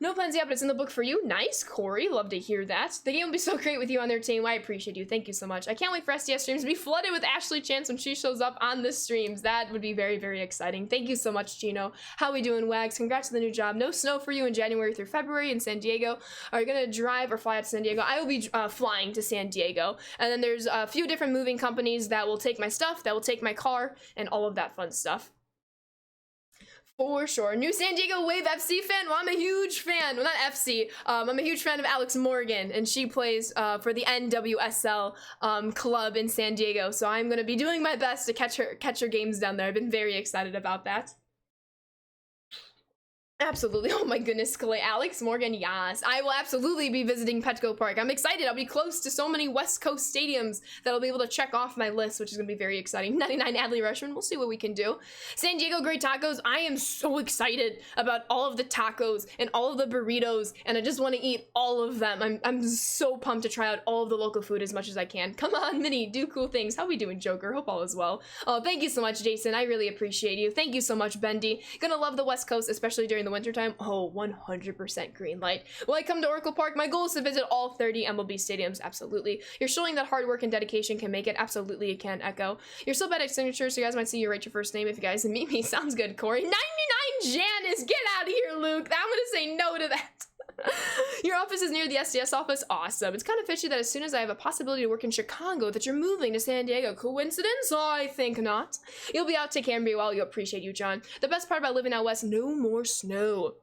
No plans yet, but it's in the book for you. Nice, Corey. Love to hear that. The game will be so great with you on their team. I appreciate you. Thank you so much. I can't wait for SDS streams to be flooded with Ashley chants when she shows up on the streams. That would be very, very exciting. Thank you so much, Gino. How we doing, Wags? Congrats on the new job. No snow for you in January through February in San Diego. Are you going to drive or fly out to San Diego? I will be flying to San Diego. And then there's a few different moving companies that will take my stuff, that will take my car, and all of that fun stuff. For sure. New San Diego Wave FC fan? Well, I'm a huge fan. Well, not FC. I'm a huge fan of Alex Morgan, and she plays for the NWSL club in San Diego. So I'm going to be doing my best to catch her games down there. I've been very excited about that. Absolutely. Oh my goodness, Clay. Alex Morgan, yes. I will absolutely be visiting Petco Park. I'm excited. I'll be close to so many West Coast stadiums that I'll be able to check off my list, which is going to be very exciting. 99 Adley Rushman. We'll see what we can do. San Diego Great Tacos. I am so excited about all of the tacos and all of the burritos, and I just want to eat all of them. I'm so pumped to try out all of the local food as much as I can. Come on, Minnie. Do cool things. How we doing, Joker? Hope all is well. Oh, thank you so much, Jason. I really appreciate you. Thank you so much, Bendy. Gonna love the West Coast, especially during the wintertime. Oh, 100% green light. Will I come to Oracle Park? My goal is to visit all 30 MLB stadiums. Absolutely. You're showing that hard work and dedication can make it. Absolutely, it can, Echo. You're so bad at signatures, so you guys might see you write your first name if you guys meet me. Sounds good, Corey. 99 Janice, get out of here, Luke. I'm gonna say no to that. Your office is near the SDS office? Awesome. It's kind of fishy that as soon as I have a possibility to work in Chicago that you're moving to San Diego. Coincidence? I think not. You'll be out. Take care and be well. You appreciate you, John. The best part about living out west, no more snow.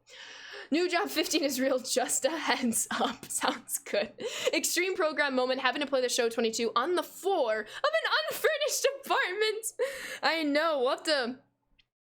New job 15 is real, just a heads up. Sounds good. Extreme program moment, having to play the show 22 on the floor of an unfurnished apartment. I know, we'll have to...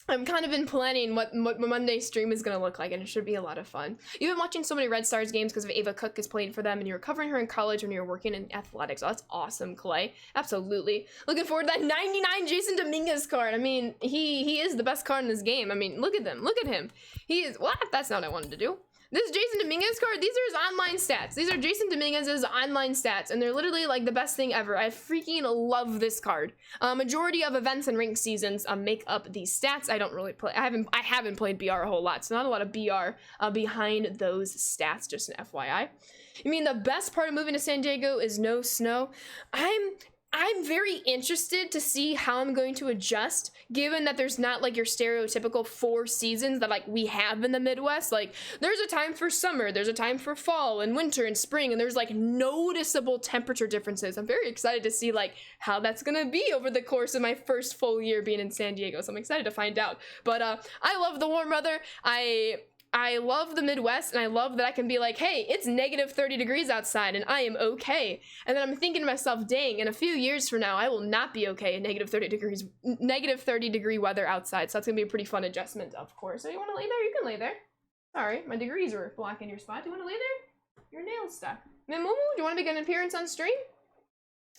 I'm kind of been planning what Monday's stream is going to look like, and it should be a lot of fun. You've been watching so many Red Stars games because of Ava Cook is playing for them, and you were covering her in college when you were working in athletics. Oh, that's awesome, Clay. Absolutely. Looking forward to that 99 Jason Dominguez card. I mean, he is the best card in this game. I mean, look at them. Look at him. He is... What? That's not what I wanted to do. This Jason Dominguez card, these are his online stats. These are Jason Dominguez's online stats, and they're literally like the best thing ever. I freaking love this card. Majority of events and ranked seasons make up these stats. I don't really play. I haven't played BR a whole lot, so not a lot of BR behind those stats. Just an FYI. You mean the best part of moving to San Diego is no snow? I'm very interested to see how I'm going to adjust, given that there's not like your stereotypical 4 seasons that like we have in the Midwest. Like there's a time for summer, there's a time for fall and winter and spring, and there's like noticeable temperature differences. I'm very excited to see like how that's gonna be over the course of my first full year being in San Diego. So I'm excited to find out. But I love the warm weather. I love the Midwest, and I love that I can be like, hey, it's negative 30 degrees outside and I am okay. And then I'm thinking to myself, dang, in a few years from now, I will not be okay in negative 30 degree weather outside. So that's gonna be a pretty fun adjustment, of course. So you wanna lay there? You can lay there. Sorry, my degrees were blocking your spot. Do you wanna lay there? Your nail's stuck. Mimumu, do you wanna make an appearance on stream?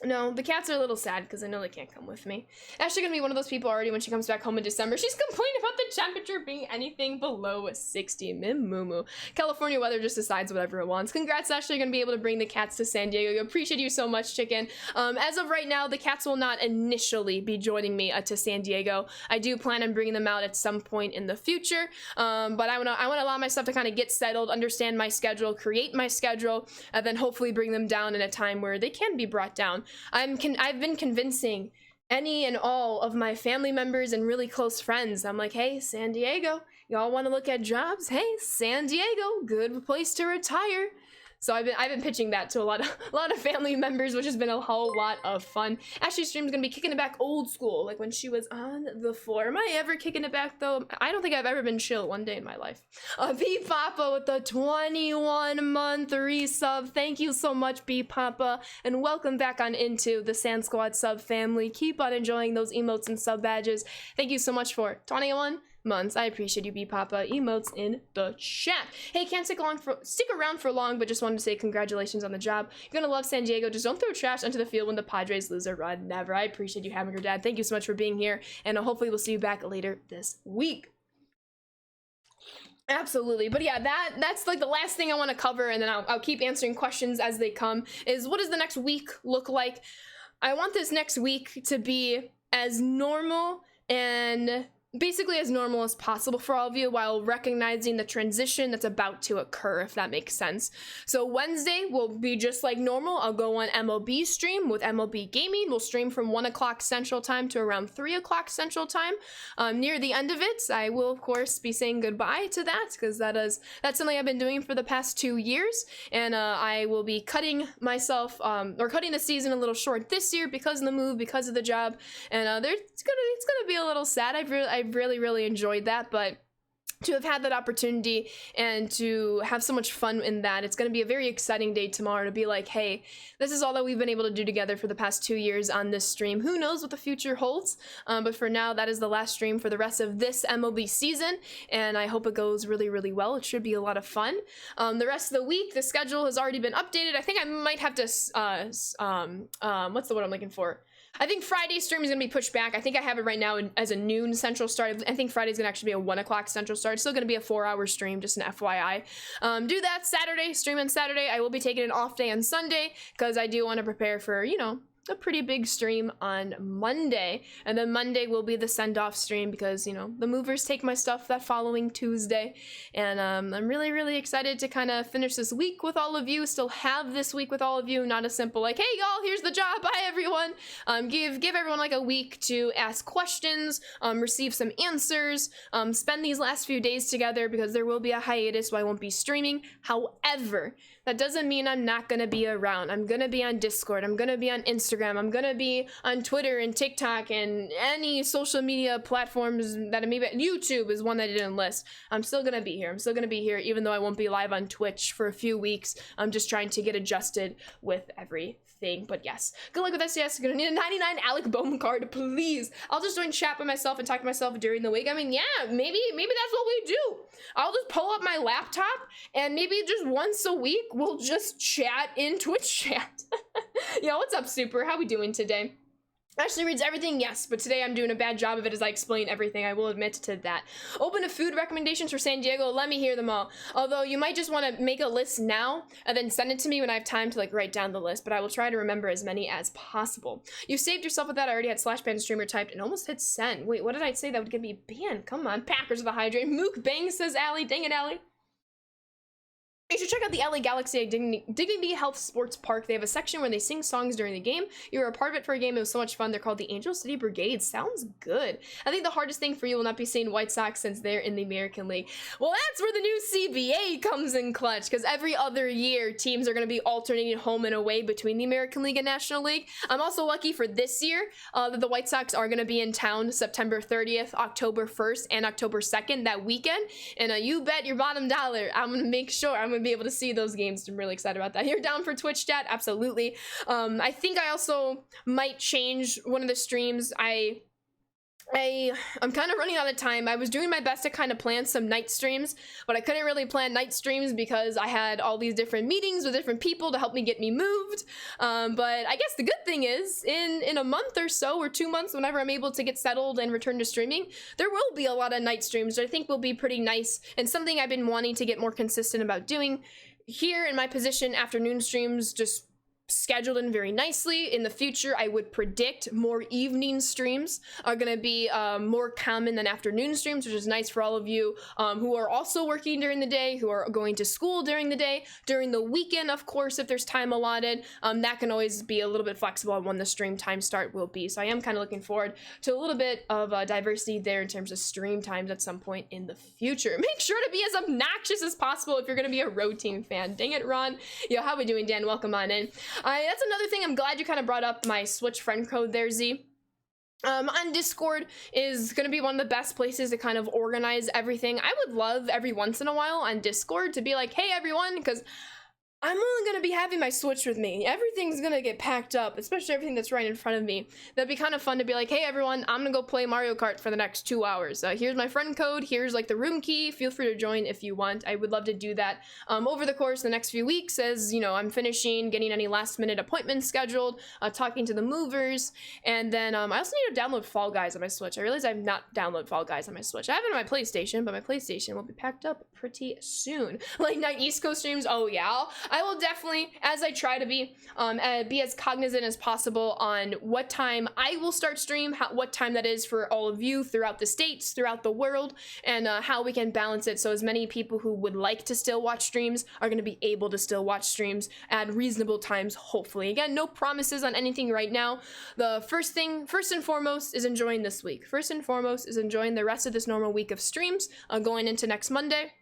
No, the cats are a little sad because I know they can't come with me. Ashley's gonna be one of those people already when she comes back home in December. She's complaining about the temperature being anything below 60. Mimumu. California weather just decides whatever it wants. Congrats, Ashley. You're gonna be able to bring the cats to San Diego. I appreciate you so much, Chicken. As of right now, the cats will not initially be joining me to San Diego. I do plan on bringing them out at some point in the future, but I wanna allow myself to kind of get settled, understand my schedule, create my schedule, and then hopefully bring them down in a time where they can be brought down. I've been convincing any and all of my family members and really close friends. I'm like, hey, San Diego, y'all want to look at jobs? Hey, San Diego, good place to retire. So I've been pitching that to a lot of family members, which has been a whole lot of fun. Ashley's stream's gonna be kicking it back old school, like when she was on the floor. Am I ever kicking it back though? I don't think I've ever been chill one day in my life. B Papa with the 21-month resub. Thank you so much, B Papa, and welcome back on into the Sand Squad sub family. Keep on enjoying those emotes and sub badges. Thank you so much for 21 months. I appreciate you, B Papa. Emotes in the chat. Hey, can't stick around for long, but just wanted to say congratulations on the job. You're gonna love San Diego. Just don't throw trash onto the field when the Padres lose a run. Never. I appreciate you having her dad. Thank you so much for being here, and hopefully we'll see you back later this week. Absolutely. But yeah, that's like the last thing I want to cover, and then I'll keep answering questions as they come, is what does the next week look like? I want this next week to be as normal and basically as normal as possible for all of you, while recognizing the transition that's about to occur, if that makes sense. So Wednesday will be just like normal. I'll go on MLB stream with MLB Gaming. We'll stream from 1 o'clock Central Time to around 3 o'clock Central Time. Near the end of it, I will of course be saying goodbye to that, because that's something I've been doing for the past 2 years, and I will be cutting myself or cutting the season a little short this year because of the move, because of the job, and it's gonna be a little sad. I've really enjoyed that, but to have had that opportunity and to have so much fun in that, it's going to be a very exciting day tomorrow to be like, hey, this is all that we've been able to do together for the past 2 years on this stream. Who knows what the future holds, but for now, that is the last stream for the rest of this MLB season, and I hope it goes really well. It should be a lot of fun. The rest of the week, the schedule has already been updated. I think I might have to what's the word I'm looking for? I think Friday's stream is going to be pushed back. I think I have it right now as a noon Central start. I think Friday's going to actually be a 1 o'clock Central start. It's still going to be a 4-hour stream, just an FYI. Do that Saturday, stream on Saturday. I will be taking an off day on Sunday because I do want to prepare for, you know, a pretty big stream on Monday, and then Monday will be the send-off stream because, you know, the movers take my stuff that following Tuesday, and I'm really excited to kind of finish this week with all of you, still have this week with all of you, not a simple like, hey y'all, here's the job, bye everyone. Give everyone like a week to ask questions, receive some answers, spend these last few days together, because there will be a hiatus, so I won't be streaming. However, that doesn't mean I'm not gonna be around. I'm gonna be on Discord, I'm gonna be on Instagram, I'm gonna be on Twitter and TikTok and any social media platforms that I maybe, YouTube is one that I didn't list. I'm still gonna be here. I'm still gonna be here even though I won't be live on Twitch for a few weeks. I'm just trying to get adjusted with everything. But yes, good luck with SCS. You're gonna need a 99 Alec Bowman card, please. I'll just join chat by myself and talk to myself during the week. I mean, yeah, maybe that's what we do. I'll just pull up my laptop and maybe just once a week we'll just chat in Twitch chat. Yo, what's up, Super? How we doing today? Ashley reads everything, yes, but today I'm doing a bad job of it as I explain everything. I will admit to that. Open to food recommendations for San Diego. Let me hear them all. Although you might just want to make a list now and then send it to me when I have time to like write down the list, but I will try to remember as many as possible. You saved yourself with that. I already had /ban streamer typed and almost hit send. Wait, what did I say that would get me banned? Come on, Packers of the Hydrate. Mook Bang, says Allie. Dang it, Allie. You should check out the LA Galaxy at Dignity Health Sports Park. They have a section where they sing songs during the game. You were a part of it for a game. It was so much fun. They're called the Angel City Brigade. Sounds good. I think the hardest thing for you will not be seeing White Sox since they're in the American League. Well, that's where the new CBA comes in clutch, because every other year, teams are going to be alternating home and away between the American League and National League. I'm also lucky for this year that the White Sox are going to be in town September 30th, October 1st, and October 2nd, that weekend. And you bet your bottom dollar, I'm going to make sure I'm going to be able to see those games. I'm really excited about that. You're down for Twitch chat? Absolutely. I think I also might change one of the streams. I'm kind of running out of time. I was doing my best to kind of plan some night streams, but I couldn't really plan night streams because I had all these different meetings with different people to help me get me moved. But I guess the good thing is in a month or so, or 2 months, whenever I'm able to get settled and return to streaming, there will be a lot of night streams that I think will be pretty nice, and something I've been wanting to get more consistent about doing. Here in my position, afternoon streams just scheduled in very nicely. In the future, I would predict more evening streams are going to be more common than afternoon streams, which is nice for all of you who are also working during the day, who are going to school during the day. During the weekend, of course, if there's time allotted, that can always be a little bit flexible on when the stream time start will be. So I am kind of looking forward to a little bit of diversity there in terms of stream times at some point in the future. Make sure to be as obnoxious as possible if you're going to be a Road Team fan. Dang it, Ron. Yo, how we doing, Dan? Welcome on in. That's another thing. I'm glad you kind of brought up my Switch friend code there, Z. On Discord is going to be one of the best places to kind of organize everything. I would love every once in a while on Discord to be like, hey, everyone, because I'm only going to be having my Switch with me. Everything's going to get packed up, especially everything that's right in front of me. That'd be kind of fun to be like, hey, everyone, I'm going to go play Mario Kart for the next 2 hours. Here's my friend code. Here's like the room key. Feel free to join if you want. I would love to do that over the course of the next few weeks as, you know, I'm finishing getting any last minute appointments scheduled, talking to the movers. And then I also need to download Fall Guys on my Switch. I realize I've not downloaded Fall Guys on my Switch. I have it on my PlayStation, but my PlayStation will be packed up pretty soon. Late night East Coast streams. Oh, yeah. I will definitely, as I try to be as cognizant as possible on what time I will start stream, what time that is for all of you throughout the states, throughout the world, and how we can balance it so as many people who would like to still watch streams are going to be able to still watch streams at reasonable times, hopefully. Again, no promises on anything right now. The first and foremost, is enjoying this week. First and foremost is enjoying the rest of this normal week of streams going into next Monday.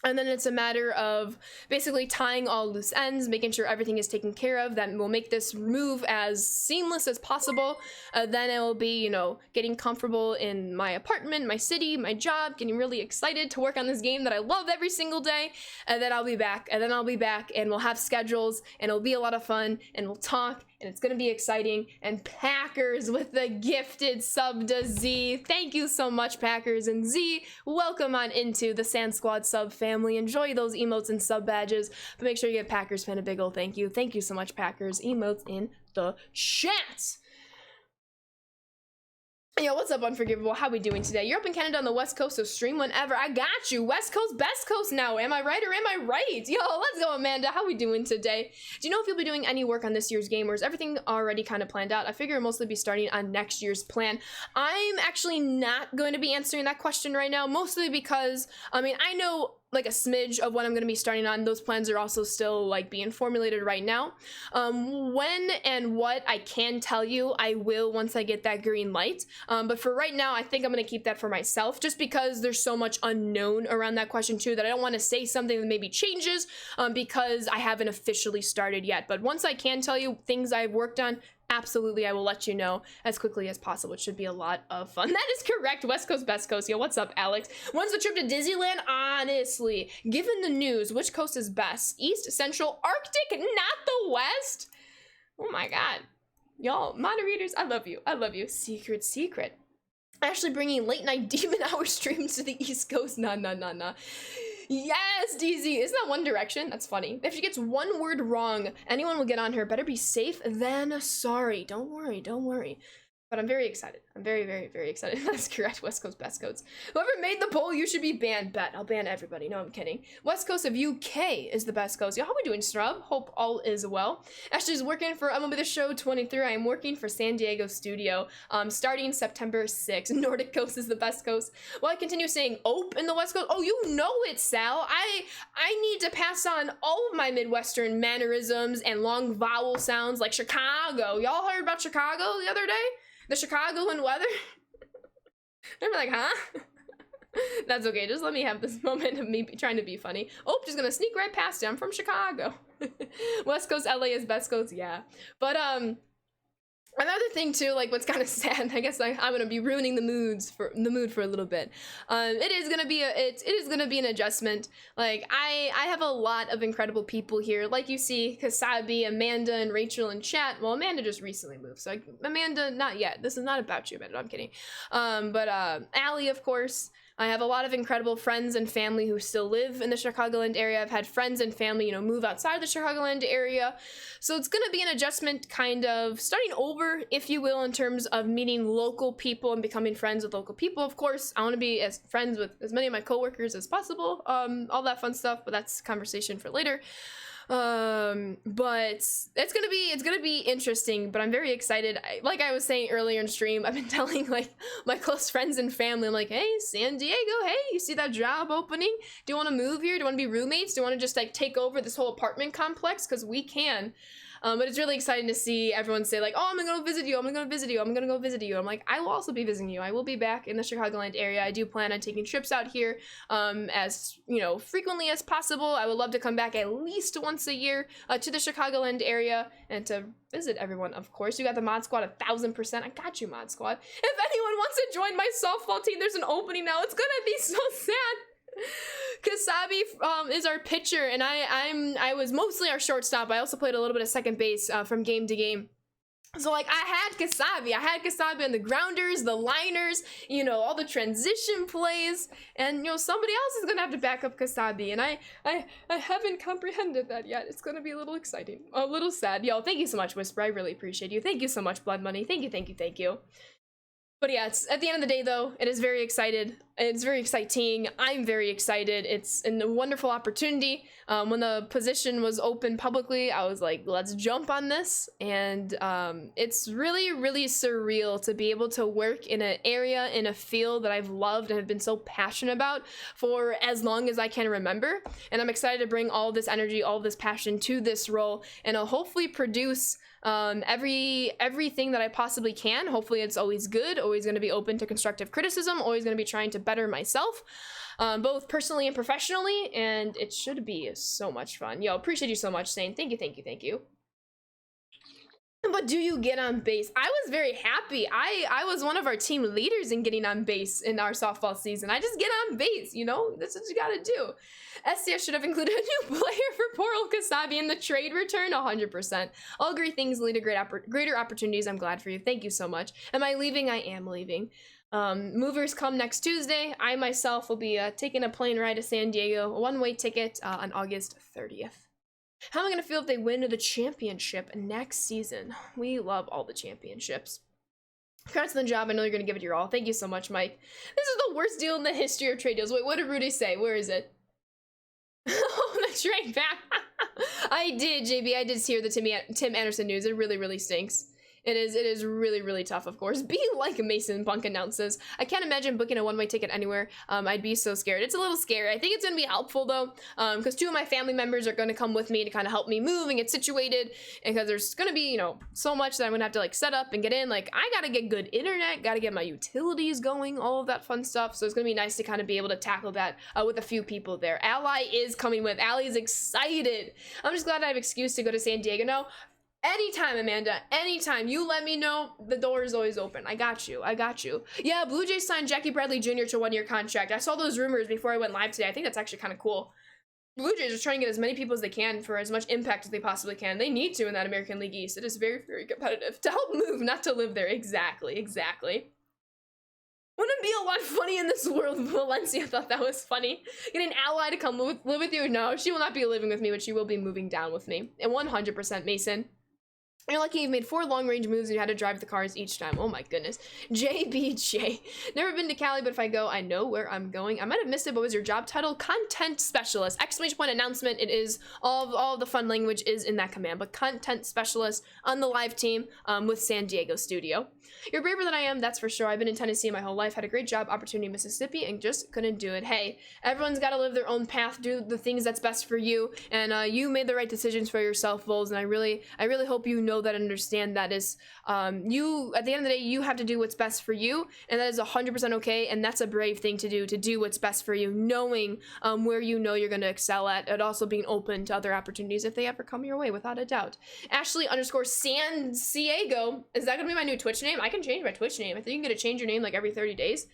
And then it's a matter of basically tying all loose ends, making sure everything is taken care of. That will make this move as seamless as possible. Then it will be, you know, getting comfortable in my apartment, my city, my job, getting really excited to work on this game that I love every single day. And then I'll be back, and then I'll be back, and we'll have schedules, and it'll be a lot of fun, and we'll talk, and it's gonna be exciting. And Packers with the gifted sub to Z. Thank you so much, Packers. And Z, welcome on into the Sand Squad sub family. Enjoy those emotes and sub badges, but make sure you give Packers fan a big ol' thank you. Thank you so much, Packers. Emotes in the chat. Yo, what's up, Unforgivable? How we doing today? You're up in Canada on the West Coast, so stream whenever. I got you. West Coast, best coast now. Am I right or am I right? Yo, let's go, Amanda. How we doing today? Do you know if you'll be doing any work on this year's game, or is everything already kind of planned out? I figure I'll mostly be starting on next year's plan. I'm actually not going to be answering that question right now, mostly because, I mean, I know like a smidge of what I'm going to be starting on. Those plans are also still like being formulated right now. When and what I can tell you, I will once I get that green light. But for right now, I think I'm going to keep that for myself, just because there's so much unknown around that question too, that I don't want to say something that maybe changes because I haven't officially started yet. But once I can tell you things I've worked on, absolutely, I will let you know as quickly as possible. It should be a lot of fun. That is correct. West Coast, best coast. Yo, what's up, Alex? When's the trip to Disneyland? Honestly, given the news, which coast is best? East, Central, Arctic, not the West? Oh my God. Y'all, moderators, I love you. I love you. Secret. Actually bringing late night demon hour streams to the East Coast. Nah. Yes, DZ. Isn't that One Direction? That's funny. If she gets one word wrong, anyone will get on her. Better be safe than sorry. Don't worry. But I'm very excited. I'm very excited. That's correct. West Coast, best coast. Whoever made the poll, you should be banned. Bet. I'll ban everybody. No, I'm kidding. West Coast of UK is the best coast. Yo, how we doing, Strub? Hope all is well. Ashley's working for MLB The Show 23. I am working for San Diego Studio starting September 6th. Nordic Coast is the best coast. Well, I continue saying OPE in the West Coast. Oh, you know it, Sal. I need to pass on all of my Midwestern mannerisms and long vowel sounds like Chicago. Y'all heard about Chicago the other day? The Chicagoan weather? They're like, huh? That's okay. Just let me have this moment of me trying to be funny. Oh, just gonna sneak right past you. I'm from Chicago. West Coast, LA is best coast. Yeah. But, another thing too, like what's kind of sad, I guess I'm gonna be ruining the mood for a little bit. It is gonna be an adjustment. Like I have a lot of incredible people here, like you see Kasabi, Amanda, and Rachel in chat. Well, Amanda just recently moved, so Amanda, not yet. This is not about you, Amanda. I'm kidding. But Allie, of course. I have a lot of incredible friends and family who still live in the Chicagoland area. I've had friends and family, move outside the Chicagoland area. So it's going to be an adjustment, kind of starting over, if you will, in terms of meeting local people and becoming friends with local people. Of course, I want to be as friends with as many of my coworkers as possible, all that fun stuff, but that's a conversation for later. But it's gonna be interesting, but I'm very excited. Like I was saying earlier in stream, I've been telling like my close friends and family, I'm like, hey, San Diego, hey, you see that job opening? Do you want to move here? Do you want to be roommates? Do you want to just like take over this whole apartment complex? Because we can. But it's really exciting to see everyone say like, oh, I'm gonna go visit you, I'm gonna go visit you, I'm gonna go visit you. I'm like, I will also be visiting you. I will be back in the Chicagoland area. I do plan on taking trips out here as, you know, frequently as possible. I would love to come back at least once a year to the Chicagoland area and to visit everyone, of course. You got the Mod Squad 1000%. I got you, Mod Squad. If anyone wants to join my softball team, there's an opening now. It's gonna be so sad. Kasabi is our pitcher, and I was mostly our shortstop. I also played a little bit of second base from game to game. So like I had Kasabi on the grounders, the liners, you know, all the transition plays, and you know somebody else is gonna have to back up Kasabi, and I haven't comprehended that yet. It's gonna be a little exciting, a little sad. Yo, thank you so much, Whisper. I really appreciate you. Thank you so much, Blood Money. Thank you, thank you, thank you. But yeah, it's at the end of the day though, it is very excited. It's very exciting. I'm very excited. It's a wonderful opportunity. When the position was open publicly, I was like, let's jump on this. And it's really, really surreal to be able to work in an area, in a field that I've loved and have been so passionate about for as long as I can remember. And I'm excited to bring all this energy, all this passion to this role, and I'll hopefully produce everything that I possibly can. Hopefully it's always good, always going to be open to constructive criticism, always going to be trying to better myself, both personally and professionally, and it should be so much fun. Yo, appreciate you so much, Sane. Thank you, thank you, thank you. But do you get on base? I was very happy. I was one of our team leaders in getting on base in our softball season. I just get on base, you know? That's what you gotta do. SCS should have included a new player for poor old Kasabi in the trade return, 100%. All great things lead to greater opportunities. I'm glad for you. Thank you so much. Am I leaving? I am leaving. Movers come next Tuesday. I myself will be taking a plane ride to San Diego, a one-way ticket on August 30th. How am I going to feel if they win the championship next season? We love all the championships. Congrats on the job. I know you're going to give it your all. Thank you so much, Mike. This is the worst deal in the history of trade deals. Wait, what did Rudy say? Where is it? Oh, the trade back. I did, JB. I did hear the Tim Anderson news. It really, really stinks. It is really, really tough, of course. Be like Mason Punk announces. I can't imagine booking a one-way ticket anywhere. I'd be so scared. It's a little scary. I think it's gonna be helpful though, because two of my family members are gonna come with me to kind of help me move and get situated, and because there's gonna be, you know, so much that I'm gonna have to like set up and get in. Like I gotta get good internet, gotta get my utilities going, all of that fun stuff. So it's gonna be nice to kind of be able to tackle that with a few people there. Ally is coming with. Ally's excited. I'm just glad I have an excuse to go to San Diego now. Anytime, Amanda, anytime. You let me know, the door is always open. I got you. I got you. Yeah, Blue Jays signed Jackie Bradley Jr. to a one-year contract. I saw those rumors before I went live today. I think that's actually kind of cool. Blue Jays are trying to get as many people as they can for as much impact as they possibly can. They need to in that American League East. It is very, very competitive. To help move, not to live there. Exactly, exactly. Wouldn't it be a lot funny in this world? Valencia thought that was funny. Get an ally to come live with you? No, she will not be living with me, but she will be moving down with me. And 100% Mason. You're lucky you've made 4 long-range moves and you had to drive the cars each time. Oh my goodness. JBJ. Never been to Cali, but if I go, I know where I'm going. I might have missed it, but what was your job title? Content Specialist. Exclamation point announcement. It is, all the fun language is in that command, but Content Specialist on the live team with San Diego Studio. You're braver than I am, that's for sure. I've been in Tennessee my whole life, had a great job opportunity in Mississippi, and just couldn't do it. Hey, everyone's got to live their own path, do the things that's best for you, and you made the right decisions for yourself, Vols, and I really hope you know that, understand that is, you, at the end of the day, you have to do what's best for you, and that is 100% okay, and that's a brave thing to do what's best for you, knowing where you know you're going to excel at, and also being open to other opportunities if they ever come your way, without a doubt. Ashley_San Diego, is that going to be my new Twitch name? I can change my Twitch name. I think you can get to change your name like every 30 days.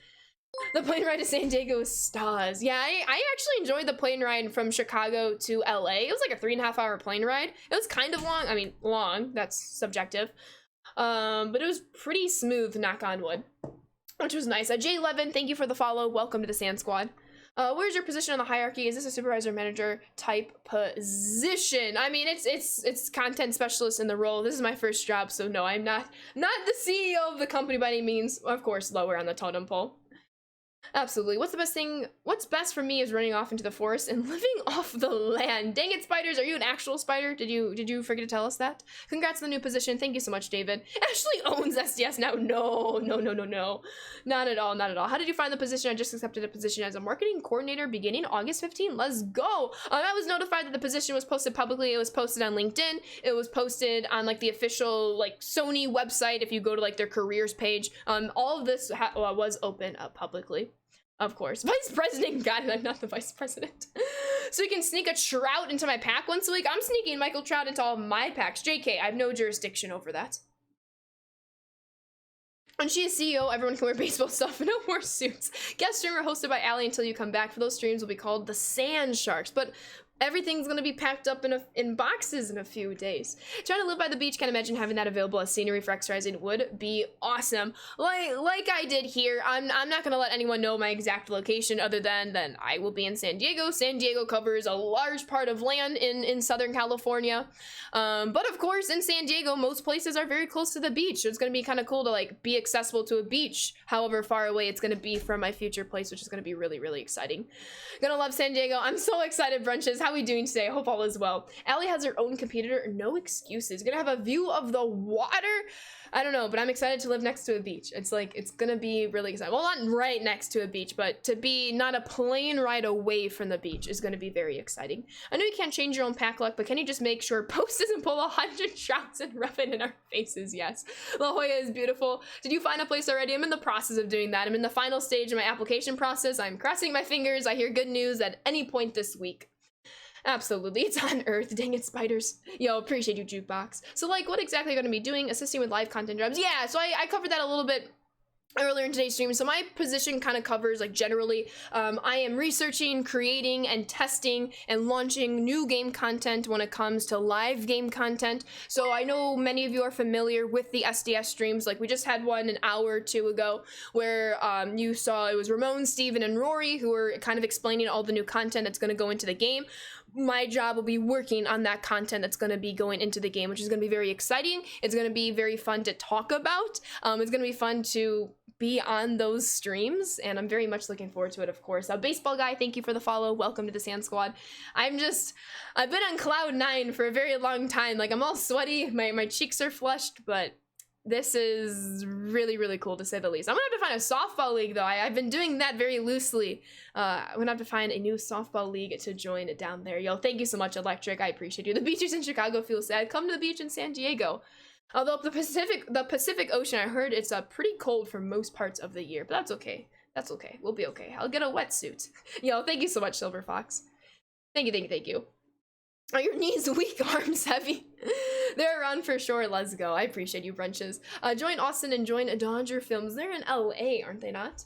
The plane ride to San Diego is stars. Yeah, I actually enjoyed the plane ride from Chicago to LA. It was like a 3.5-hour plane ride. It was kind of long. I mean, long, that's subjective. But it was pretty smooth, knock on wood, which was nice. J11, thank you for the follow. Welcome to the Sand Squad. Where's your position on the hierarchy? Is this a supervisor manager type position? I mean, it's content specialist in the role. This is my first job, so no, I'm not the CEO of the company by any means. Of course, lower on the totem pole. Absolutely. What's best for me is running off into the forest and living off the land. Dang it, spiders, are you an actual spider? Did you forget to tell us that? Congrats on the new position. Thank you so much, David. Ashley owns SDS now. No, no, no, no, no. Not at all, not at all. How did you find the position? I just accepted a position as a marketing coordinator beginning August 15. Let's go. I was notified that the position was posted publicly. It was posted on LinkedIn. It was posted on like the official like Sony website. If you go to like their careers page, all of this was open publicly. Of course. Vice President, got it, I'm not the Vice President. So you can sneak a Trout into my pack once a week. I'm sneaking Michael Trout into all my packs. JK, I have no jurisdiction over that. When she is CEO, everyone can wear baseball stuff and no more suits. Guest streamer hosted by Allie until you come back. For those streams will be called the Sand Sharks, but everything's gonna be packed up in boxes in a few days. Trying to live by the beach, can't imagine having that available as scenery for exercising would be awesome. Like I did here, I'm not gonna let anyone know my exact location other than I will be in San Diego. San Diego covers a large part of land in Southern California. But of course, in San Diego, most places are very close to the beach. So it's gonna be kind of cool to like be accessible to a beach, however far away it's gonna be from my future place, which is gonna be really, really exciting. Gonna love San Diego. I'm so excited, Brunches. How are we doing today? I hope all is well. Allie has her own computer, no excuses. Gonna have a view of the water. I don't know, but I'm excited to live next to a beach. It's like, it's gonna be really exciting. Well, not right next to a beach, but to be not a plane ride away from the beach is gonna be very exciting. I know you can't change your own pack luck, but can you just make sure Post doesn't pull 100 shots and rub it in our faces? Yes. La Jolla is beautiful. Did you find a place already? I'm in the process of doing that. I'm in the final stage of my application process. I'm crossing my fingers. I hear good news at any point this week. Absolutely, it's on Earth. Dang it, spiders. Yo, appreciate you, Jukebox. So, like, what exactly are you going to be doing? Assisting with live content jobs? Yeah, so I covered that a little bit earlier in today's stream. So my position kind of covers like generally I am researching, creating, and testing and launching new game content when it comes to live game content. So I know many of you are familiar with the SDS streams. Like we just had one an hour or two ago where you saw it was Ramon, Steven, and Rory who were kind of explaining all the new content that's going to go into the game. My job will be working on that content that's going to be going into the game, which is going to be very exciting. It's going to be very fun to talk about. It's going to be fun to be on those streams, and I'm very much looking forward to it, of course. Baseball Guy, thank you for the follow. Welcome to the Sand Squad. I've been on cloud 9 for a very long time. Like, I'm all sweaty, my cheeks are flushed, but this is really, really cool to say the least. I'm gonna have to find a softball league though. I've been doing that very loosely. I'm gonna have to find a new softball league to join it down there. Yo, thank you so much, Electric. I appreciate you. The beaches in Chicago feel sad. Come to the beach in San Diego. Although the Pacific Ocean, I heard it's pretty cold for most parts of the year, but that's okay. That's okay. We'll be okay. I'll get a wetsuit. Yo, thank you so much, Silver Fox. Thank you, thank you, thank you. Are your knees weak, arms heavy? They're around for sure. Let's go. I appreciate you, Brunches. Join Austin and join Dodger Films. They're in LA, aren't they not?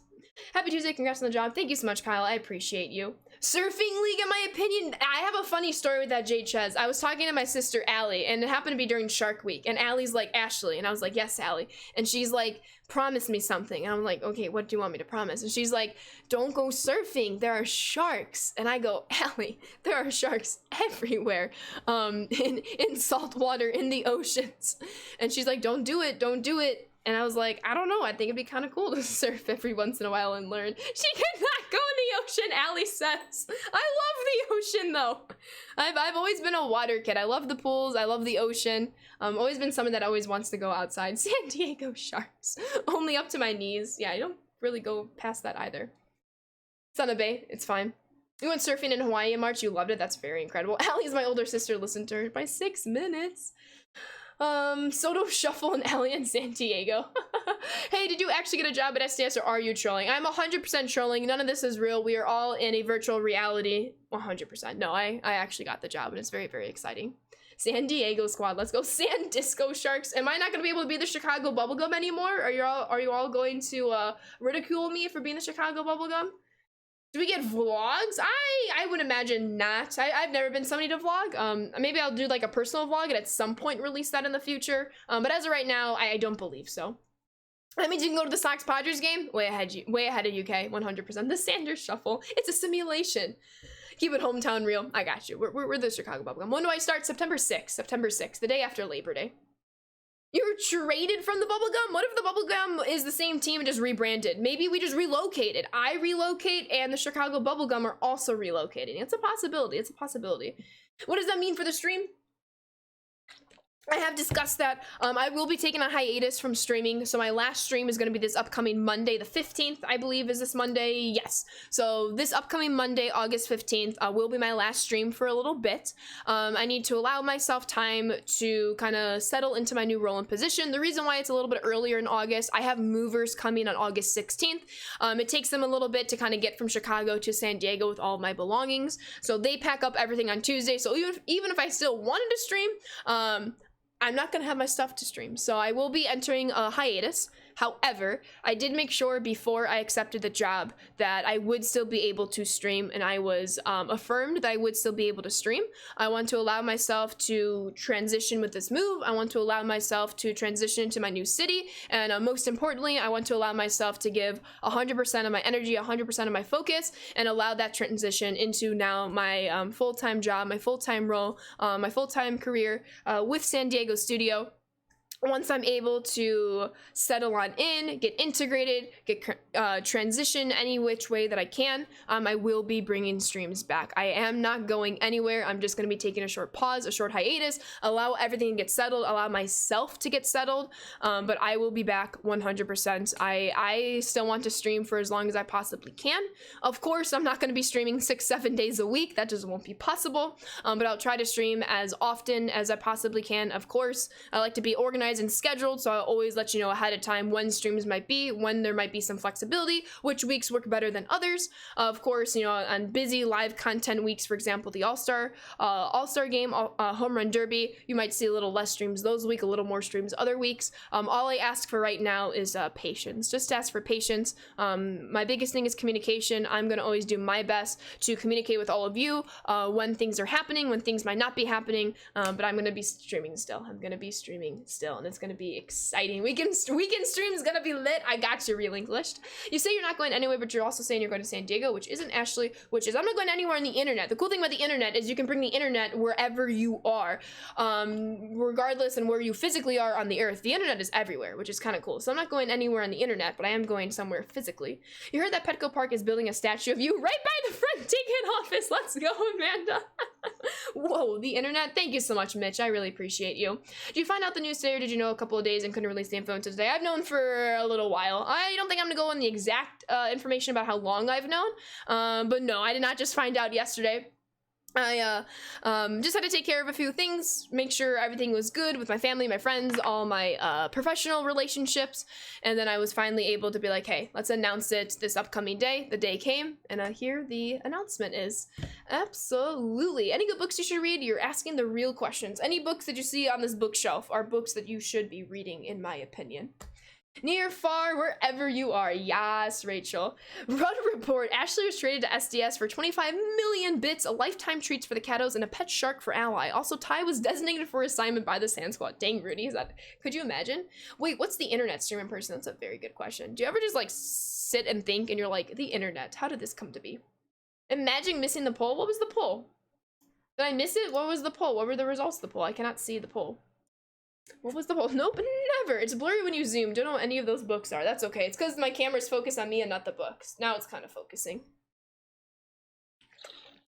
Happy Tuesday. Congrats on the job. Thank you so much, Kyle. I appreciate you. Surfing League, in my opinion, I have a funny story with that, Jay Ches. I was talking to my sister, Allie, and it happened to be during Shark Week. And Allie's like, Ashley. And I was like, yes, Allie. And she's like, promise me something. And I'm like, okay, what do you want me to promise? And she's like, don't go surfing. There are sharks. And I go, Allie, there are sharks everywhere. In salt water, in the oceans. And she's like, don't do it. Don't do it. And I was like, I don't know. I think it'd be kind of cool to surf every once in a while and learn. She could not go in the ocean, Allie says. I love the ocean, though. I've always been a water kid. I love the pools. I love the ocean. Always been someone that always wants to go outside. San Diego sharks. Only up to my knees. Yeah, I don't really go past that either. Sana Bay, it's fine. You went surfing in Hawaii in March. You loved it. That's very incredible. Allie's my older sister. Listened to her by 6 minutes. Soto Shuffle and Ellie in San Diego. Hey, did you actually get a job at SDS or are you trolling? I'm 100% trolling. None of this is real. We are all in a virtual reality. 100%. No, I actually got the job and it's very, very exciting. San Diego squad, let's go. San Disco Sharks. Am I not going to be able to be the Chicago Bubblegum anymore? Are you all going to ridicule me for being the Chicago Bubblegum? Do we get vlogs? I would imagine not. I've never been somebody to vlog. Maybe I'll do like a personal vlog and at some point release that in the future. But as of right now, I don't believe so. That means you can go to the Sox Padres game. Way ahead of UK, 100%. The Sanders Shuffle. It's a simulation. Keep it hometown real. I got you. We're the Chicago Bubblegum. When do I start? September 6th. September 6th, the day after Labor Day. You were traded from the bubblegum? What if the bubblegum is the same team and just rebranded? Maybe we just relocated. I relocate and the Chicago bubblegum are also relocating. It's a possibility. It's a possibility. What does that mean for the stream? I have discussed that. I will be taking a hiatus from streaming. So my last stream is going to be this upcoming Monday, the 15th, I believe. Is this Monday? Yes. So this upcoming Monday, August 15th, will be my last stream for a little bit. I need to allow myself time to kind of settle into my new role and position. The reason why it's a little bit earlier in August, I have movers coming on August 16th. It takes them a little bit to kind of get from Chicago to San Diego with all of my belongings. So they pack up everything on Tuesday. So even if I still wanted to stream, I'm not going to have my stuff to stream, so I will be entering a hiatus. However, I did make sure before I accepted the job that I would still be able to stream, and I was affirmed that I would still be able to stream. I want to allow myself to transition with this move. I want to allow myself to transition to my new city, and most importantly, I want to allow myself to give 100% of my energy, 100% of my focus, and allow that transition into now my full-time job, my full-time role, my full-time career with San Diego Studio. Once I'm able to settle on in, get integrated, get transition any which way that I can, I will be bringing streams back. I am not going anywhere. I'm just going to be taking a short pause, a short hiatus, allow everything to get settled, allow myself to get settled, but I will be back 100%. I still want to stream for as long as I possibly can. Of course, I'm not going to be streaming 6-7 days a week. That just won't be possible, but I'll try to stream as often as I possibly can. Of course, I like to be organized and scheduled, so I'll always let you know ahead of time when streams might be, when there might be some flexibility, which weeks work better than others. Of course, you know, on busy live content weeks, for example, the All-Star game, Home Run Derby, you might see a little less streams those week, a little more streams other weeks. All I ask for right now is patience. Just ask for patience. My biggest thing is communication. I'm going to always do my best to communicate with all of you when things are happening, when things might not be happening, but I'm going to be streaming still. I'm going to be streaming still, and it's going to be exciting. Weekend stream is going to be lit. I got you, Relinquished. You say you're not going anywhere, but you're also saying you're going to San Diego, which isn't Ashley, which is I'm not going anywhere on the internet. The cool thing about the internet is you can bring the internet wherever you are, regardless and where you physically are on the earth. The internet is everywhere, which is kind of cool. So I'm not going anywhere on the internet, but I am going somewhere physically. You heard that Petco Park is building a statue of you right by the front ticket office. Let's go, Amanda. Whoa, the internet. Thank you so much, Mitch. I really appreciate you. Did you find out the news today, or did you know a couple of days and couldn't release the info until today? I've known for a little while. I don't think I'm gonna go on the exact information about how long I've known, but no, I did not just find out yesterday. I just had to take care of a few things, make sure everything was good with my family, my friends, all my professional relationships, and then I was finally able to be like, hey, let's announce it this upcoming day. The day came, and here the announcement is. Absolutely. Any good books you should read? You're asking the real questions. Any books that you see on this bookshelf are books that you should be reading, in my opinion. Near, far, wherever you are. Yes, Rachel. Run report. Ashley was traded to SDS for 25 million bits, a lifetime treats for the Catos, and a pet shark for Ally. Also, Ty was designated for assignment by the Sand Squad. Dang, Rudy, is that... Could you imagine? Wait, what's the internet stream in person? That's a very good question. Do you ever just, like, sit and think and you're like, the internet, how did this come to be? Imagine missing the poll. What was the poll? Did I miss it? What was the poll? What were the results of the poll? I cannot see the poll. What was the poll? Nope, never. It's blurry when you zoom. Don't know what any of those books are. That's okay. It's because my camera's focused on me and not the books. Now it's kind of focusing.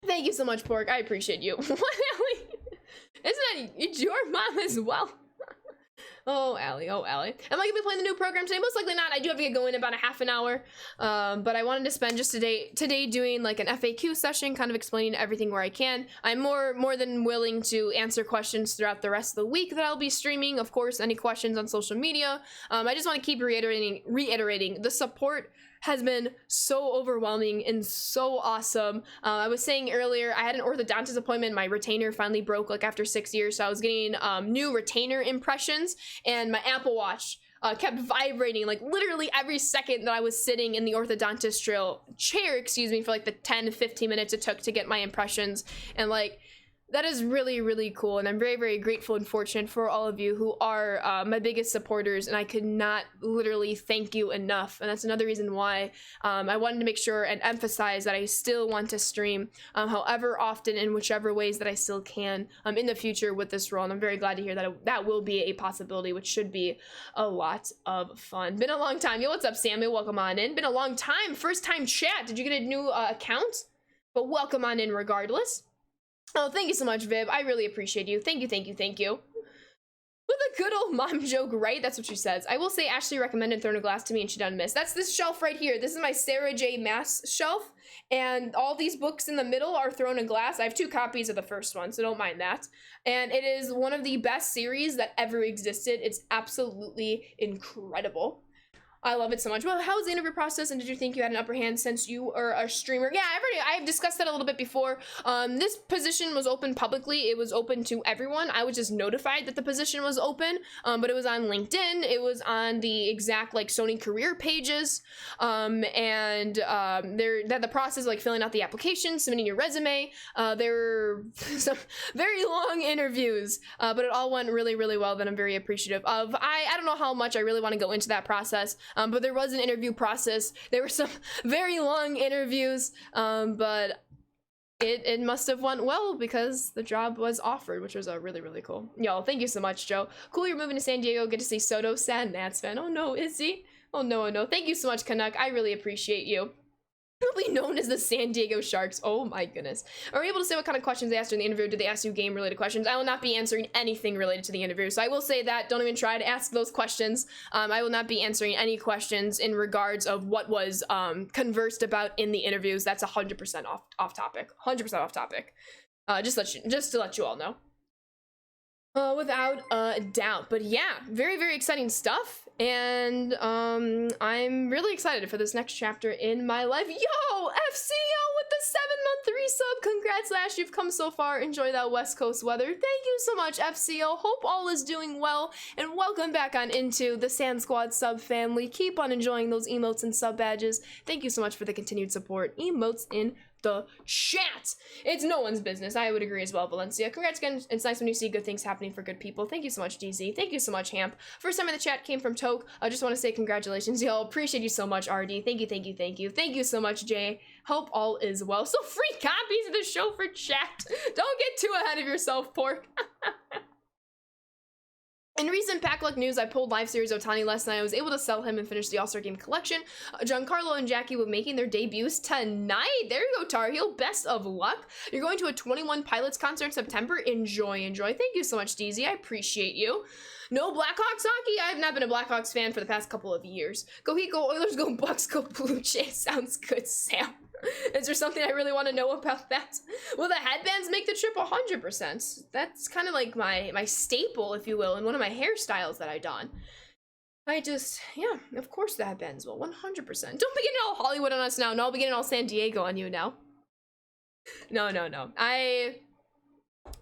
Thank you so much, Pork. I appreciate you. What, Allie? Isn't that your mom as well? Oh, Allie. Oh, Allie. Am I gonna be playing the new program today? Most likely not. I do have to get going in about a half an hour. But I wanted to spend just today doing like an FAQ session, kind of explaining everything where I can. I'm more than willing to answer questions throughout the rest of the week that I'll be streaming. Of course, any questions on social media. I just want to keep reiterating the support has been so overwhelming and so awesome. I was saying earlier, I had an orthodontist appointment. My retainer finally broke like after 6 years. So I was getting new retainer impressions, and my Apple Watch kept vibrating like literally every second that I was sitting in the orthodontist chair, for like the 10-15 minutes it took to get my impressions. And like, That is really, really cool, and I'm very, very grateful and fortunate for all of you who are my biggest supporters, and I could not literally thank you enough. And that's another reason why I wanted to make sure and emphasize that I still want to stream however often in whichever ways that I still can in the future with this role. And I'm very glad to hear that that will be a possibility, which should be a lot of fun. Been a long time. Yo, what's up, Samuel? Welcome on in. Been a long time. First time chat. Did you get a new account? But welcome on in regardless. Oh, thank you so much, Viv. I really appreciate you. Thank you, thank you, thank you. With a good old mom joke, right? That's what she says. I will say Ashley recommended Throne of Glass to me and she done miss. That's this shelf right here. This is my Sarah J. Maas shelf. And all these books in the middle are Throne of Glass. I have 2 copies of the first one, so don't mind that. And it is one of the best series that ever existed. It's absolutely incredible. I love it so much. Well, how was the interview process, and did you think you had an upper hand since you are a streamer? Yeah, I've discussed that a little bit before. This position was open publicly. It was open to everyone. I was just notified that the position was open, but it was on LinkedIn. It was on the exact like Sony career pages, and the process like filling out the application, submitting your resume. There were some very long interviews, but it all went really, really well. That I'm very appreciative of. I don't know how much I really want to go into that process. But there was an interview process. There were some very long interviews, but it must have went well because the job was offered, which was really, really cool. Yo, thank you so much, Joe. Cool, you're moving to San Diego. Get to see Soto. Sad Nats fan. Oh no, is he? Oh no, oh no. Thank you so much, Canuck. I really appreciate you. Probably known as the San Diego Sharks. Oh my goodness. Are we able to say what kind of questions they asked during the interview? Did they ask you game related questions? I will not be answering anything related to the interview. So I will say that. Don't even try to ask those questions. I will not be answering any questions in regards of what was conversed about in the interviews. That's 100% off topic. 100% off topic. Just to let you all know. Without a doubt. But yeah, very, very exciting stuff. And I'm really excited for this next chapter in my life. Yo, FCO with the 7-month resub. Congrats, Lash. You've come so far. Enjoy that West Coast weather. Thank you so much, FCO. Hope all is doing well. And welcome back on into the Sand Squad sub family. Keep on enjoying those emotes and sub badges. Thank you so much for the continued support. Emotes in the chat. It's no one's business. I would agree as well, Valencia. Congrats again. It's nice when you see good things happening for good people. Thank you so much, DZ. Thank you so much, Hamp. First time in the chat came from Toke. I just want to say congratulations, y'all. Appreciate you so much, RD. Thank you, thank you, thank you. Thank you so much, Jay. Hope all is well. So free copies of the show for chat. Don't get too ahead of yourself, Pork. In recent Pack Luck news, I pulled Live Series Otani last night. I was able to sell him and finish the All-Star Game collection. Giancarlo and Jackie will be making their debuts tonight. There you go, Tar Heel. Best of luck. You're going to a 21 Pilots concert in September. Enjoy, enjoy. Thank you so much, DZ. I appreciate you. No Blackhawks hockey? I have not been a Blackhawks fan for the past couple of years. Go Heat, go Oilers, go Bucks, go Blue Jays. Sounds good, Sam. Is there something I really want to know about that? Will the headbands make the trip? 100%. That's kind of like my staple, if you will, and one of my hairstyles that I don. Yeah, of course the headbands will. 100%. Don't be getting all Hollywood on us now. No, I'll be getting all San Diego on you now. No.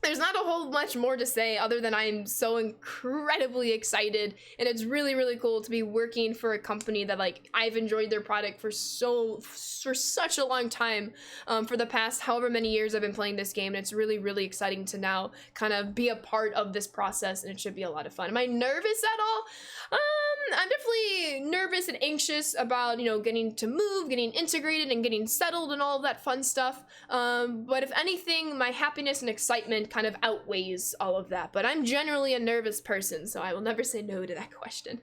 There's not a whole much more to say other than I'm so incredibly excited, and it's really, really cool to be working for a company that like I've enjoyed their product for such a long time, for the past however many years I've been playing this game, and it's really, really exciting to now kind of be a part of this process, and it should be a lot of fun. Am I nervous at all? I'm definitely nervous and anxious about, you know, getting to move, getting integrated, and getting settled and all of that fun stuff. But if anything, my happiness and excitement kind of outweighs all of that. But I'm generally a nervous person, so I will never say no to that question.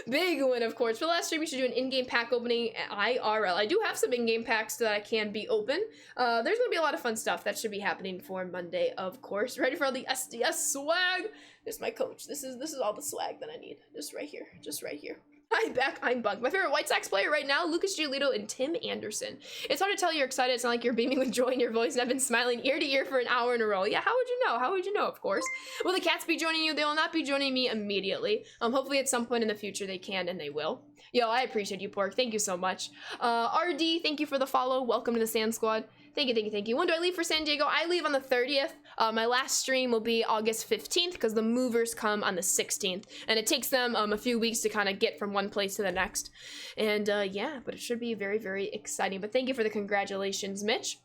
Big win, of course. For the last stream, we should do an in-game pack opening IRL. I do have some in-game packs that can be open. There's gonna be a lot of fun stuff that should be happening for Monday, of course. Ready for all the SDS swag? There's my coach. This is all the swag that I need. Just right here. Just right here. I'm back, I'm Bunk. My favorite White Sox player right now, Lucas Giolito and Tim Anderson. It's hard to tell you're excited. It's not like you're beaming with joy in your voice, and I've been smiling ear to ear for an hour in a row. Yeah, how would you know? How would you know, of course? Will the cats be joining you? They will not be joining me immediately. Hopefully at some point in the future they can, and they will. Yo, I appreciate you, Pork. Thank you so much. RD, thank you for the follow. Welcome to the Sand Squad. Thank you, thank you, thank you. When do I leave for San Diego? I leave on the 30th. My last stream will be August 15th because the movers come on the 16th. And it takes them a few weeks to kind of get from one place to the next. And yeah, but it should be very, very exciting. But thank you for the congratulations, Mitch.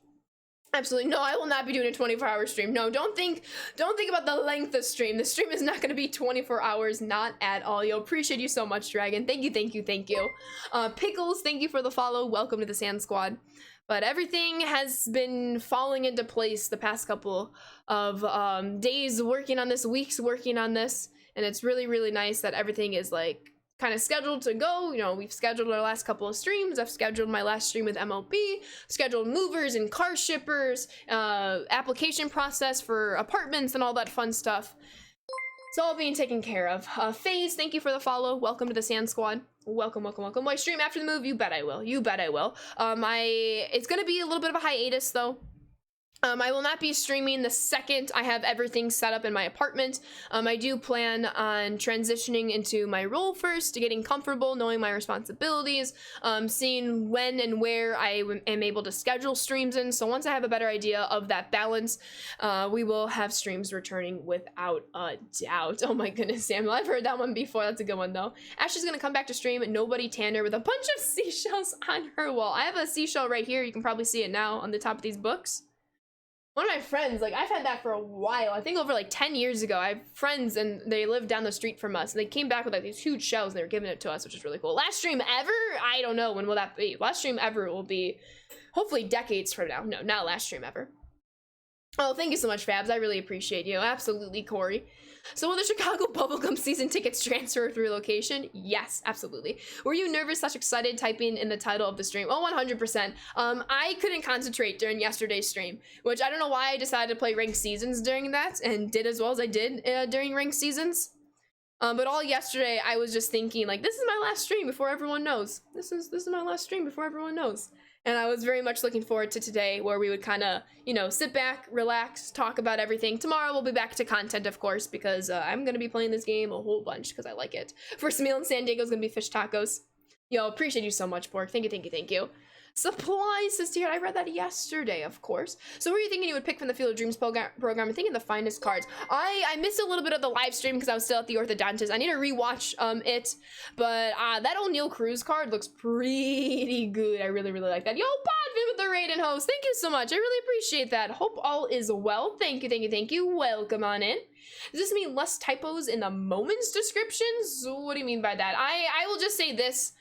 Absolutely. No, I will not be doing a 24-hour stream. No, don't think about the length of stream. The stream is not going to be 24 hours, not at all. Yo, appreciate you so much, Dragon. Thank you, thank you, thank you. Pickles, thank you for the follow. Welcome to the Sand Squad. But everything has been falling into place the past couple of days working on this, weeks working on this, and it's really, really nice that everything is like kind of scheduled to go. You know, we've scheduled our last couple of streams. I've scheduled my last stream with MLB, scheduled movers and car shippers, application process for apartments and all that fun stuff. It's all being taken care of. FaZe, thank you for the follow. Welcome to the Sand Squad. Welcome, welcome, welcome. Will I stream after the move? You bet I will. You bet I will. It's gonna be a little bit of a hiatus though. I will not be streaming the second I have everything set up in my apartment. I do plan on transitioning into my role first, getting comfortable, knowing my responsibilities, seeing when and where I am able to schedule streams in. So once I have a better idea of that balance, we will have streams returning without a doubt. Oh my goodness, Samuel, I've heard that one before. That's a good one though. Ashley's gonna come back to stream, Nobody Tanner, with a bunch of seashells on her wall. I have a seashell right here. You can probably see it now on the top of these books. One of my friends, like, I've had that for a while. I think over like 10 years ago. I have friends and they live down the street from us. And they came back with like these huge shells and they were giving it to us, which is really cool. Last stream ever? I don't know. When will that be? Last stream ever will be hopefully decades from now. No, not last stream ever. Oh, thank you so much, Fabs. I really appreciate you. Absolutely, Corey. So will the Chicago Bubblegum season tickets transfer through location? Yes, absolutely. Were you nervous / excited typing in the title of the stream? Oh, 100%. I couldn't concentrate during yesterday's stream, which I don't know why I decided to play ranked seasons during that and did as well as I did during ranked seasons. But all yesterday I was just thinking like, this is my last stream before everyone knows. This is my last stream before everyone knows. And I was very much looking forward to today where we would kind of, you know, sit back, relax, talk about everything. Tomorrow we'll be back to content, of course, because I'm going to be playing this game a whole bunch because I like it. First meal in San Diego is going to be fish tacos. Yo, appreciate you so much, Pork. Thank you, thank you, thank you. Supply says here, I read that yesterday, of course. So what were you thinking you would pick from the Field of Dreams program? I'm thinking the finest cards. I missed a little bit of the live stream because I was still at the orthodontist. I need to rewatch it, but that O'Neal Cruz card looks pretty good. I really, really like that. Yo, Bodvin with the Raiden host. Thank you so much. I really appreciate that. Hope all is well. Thank you, thank you, thank you. Welcome on in. Does this mean less typos in the moments descriptions? What do you mean by that? I will just say this.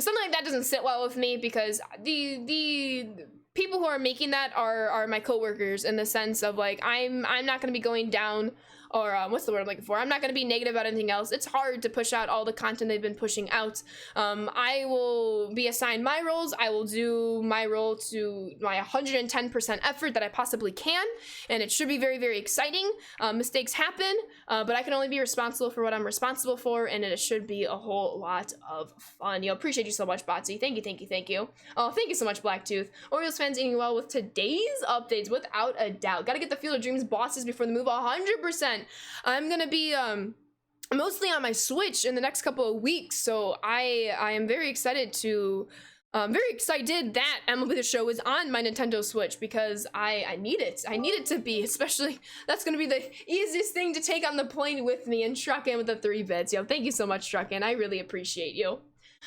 Something like that doesn't sit well with me because the people who are making that are my coworkers in the sense of like I'm not going to be going down or what's the word I'm looking for? I'm not going to be negative about anything else. It's hard to push out all the content they've been pushing out. I will be assigned my roles. I will do my role to my 110% effort that I possibly can, and it should be very, very exciting. Mistakes happen, but I can only be responsible for what I'm responsible for, and it should be a whole lot of fun. Yo, appreciate you so much, Botsy. Thank you, thank you, thank you. Oh, thank you so much, Blacktooth. Orioles fans eating well with today's updates, without a doubt. Gotta get the Field of Dreams bosses before the move 100%. I'm gonna be mostly on my Switch in the next couple of weeks, so I am very excited to very excited that MLB The Show is on my Nintendo Switch because I need it. I need it to be, especially that's gonna be the easiest thing to take on the plane with me and truck in with the 3 bits. Yo, thank you so much, truck in. I really appreciate you.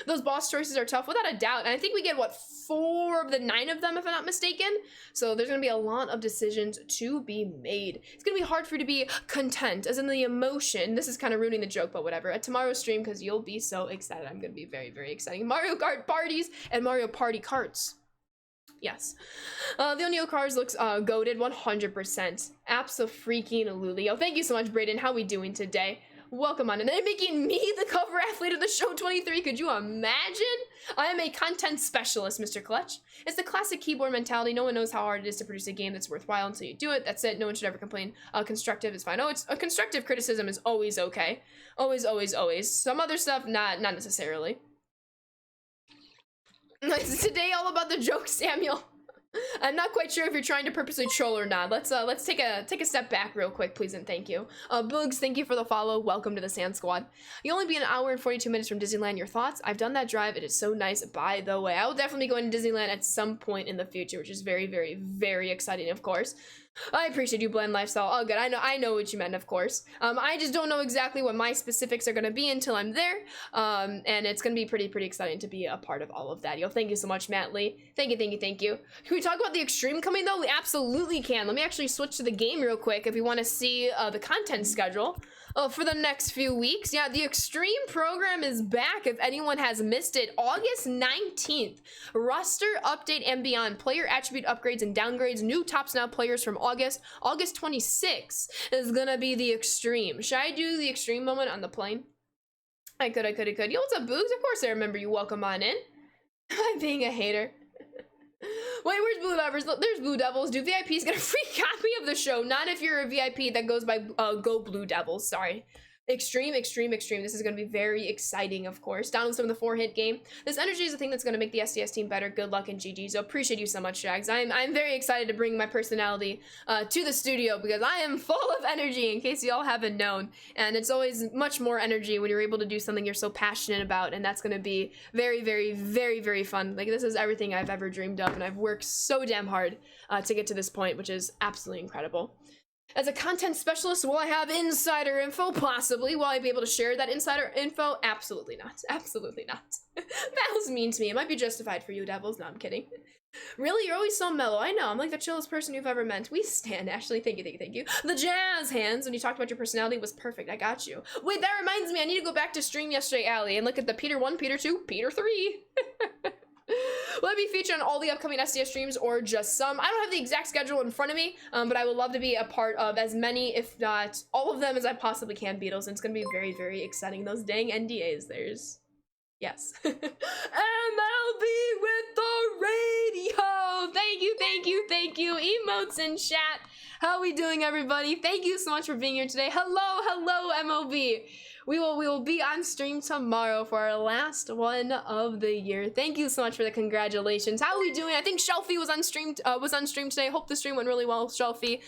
Those boss choices are tough, without a doubt, and I think we get, what, 4 of the 9 of them, if I'm not mistaken? So there's gonna be a lot of decisions to be made. It's gonna be hard for you to be content, as in the emotion. This is kind of ruining the joke, but whatever. At tomorrow's stream, because you'll be so excited. I'm gonna be very, very exciting. Mario Kart parties and Mario Party carts. Yes. The O'Neal cards looks goated 100%. Abso-freaking-lutely. Oh, thank you so much, Brayden. How we doing today? Welcome on, and they're making me the cover athlete of the show 23. Could you imagine? I am a content specialist, Mr. Clutch. It's the classic keyboard mentality. No one knows how hard it is to produce a game that's worthwhile until you do it. That's it. No one should ever complain. Constructive is fine. Oh, it's a constructive criticism is always okay. Always, always, always. Some other stuff, not necessarily. Is today all about the joke, Samuel? I'm not quite sure if you're trying to purposely troll or not. Let's take a step back real quick, please and thank you. Boogs, thank you for the follow. Welcome to the Sand Squad. You'll only be an hour and 42 minutes from Disneyland. Your thoughts? I've done that drive. It is so nice. By the way, I will definitely go into Disneyland at some point in the future, which is very, very, very exciting, of course. I appreciate you, Blend Lifestyle. All good. I know what you meant, of course. I just don't know exactly what my specifics are gonna be until I'm there. And it's gonna be pretty exciting to be a part of all of that. Yo, thank you so much, Matt Lee. Thank you. Can we talk about the Extreme coming though? We absolutely can. Let me actually switch to the game real quick if you want to see the content schedule for the next few weeks. Yeah, the Extreme program is back if anyone has missed it. August 19th, roster update and beyond, player attribute upgrades and downgrades, new tops now players from August 26th is gonna be the Extreme. Should I do the Extreme moment on the plane? I could. Yo, what's up, Boogs? Of course I remember you. Welcome on in. I'm being a hater. Wait, where's Blue Devils? There's Blue Devils. Do VIPs get a free copy of the show? Not if you're a VIP that goes by Go Blue Devils. Sorry. Extreme. This is going to be very exciting, of course. Download some of the 4-hit game. This energy is the thing that's going to make the SDS team better. Good luck and GG's. So appreciate you so much, Shags. I'm very excited to bring my personality to the studio because I am full of energy, in case y'all haven't known. And it's always much more energy when you're able to do something you're so passionate about, and that's going to be very fun. Like, this is everything I've ever dreamed of, and I've worked so damn hard to get to this point, which is absolutely incredible. As a content specialist, will I have insider info? Possibly. Will I be able to share that insider info? Absolutely not. That was mean to me. It might be justified for you, Devils. No, I'm kidding. Really? You're always so mellow. I know. I'm like the chillest person you've ever met. We stand, Ashley. Thank you. The jazz hands, when you talked about your personality, was perfect. I got you. Wait, that reminds me. I need to go back to stream yesterday, Allie, and look at the Peter 1, Peter 2, Peter 3. Will I be featured on all the upcoming SDS streams or just some? I don't have the exact schedule in front of me, but I would love to be a part of as many, if not all of them, as I possibly can, Beatles, and it's going to be very exciting. Those dang NDAs, yes. MLB with the radio! Thank you. Emotes in chat. How are we doing, everybody? Thank you so much for being here today. Hello, MLB. We will be on stream tomorrow for our last one of the year. Thank you so much for the congratulations. How are we doing? I think Shelfie was on stream today. Hope the stream went really well, Shelfie.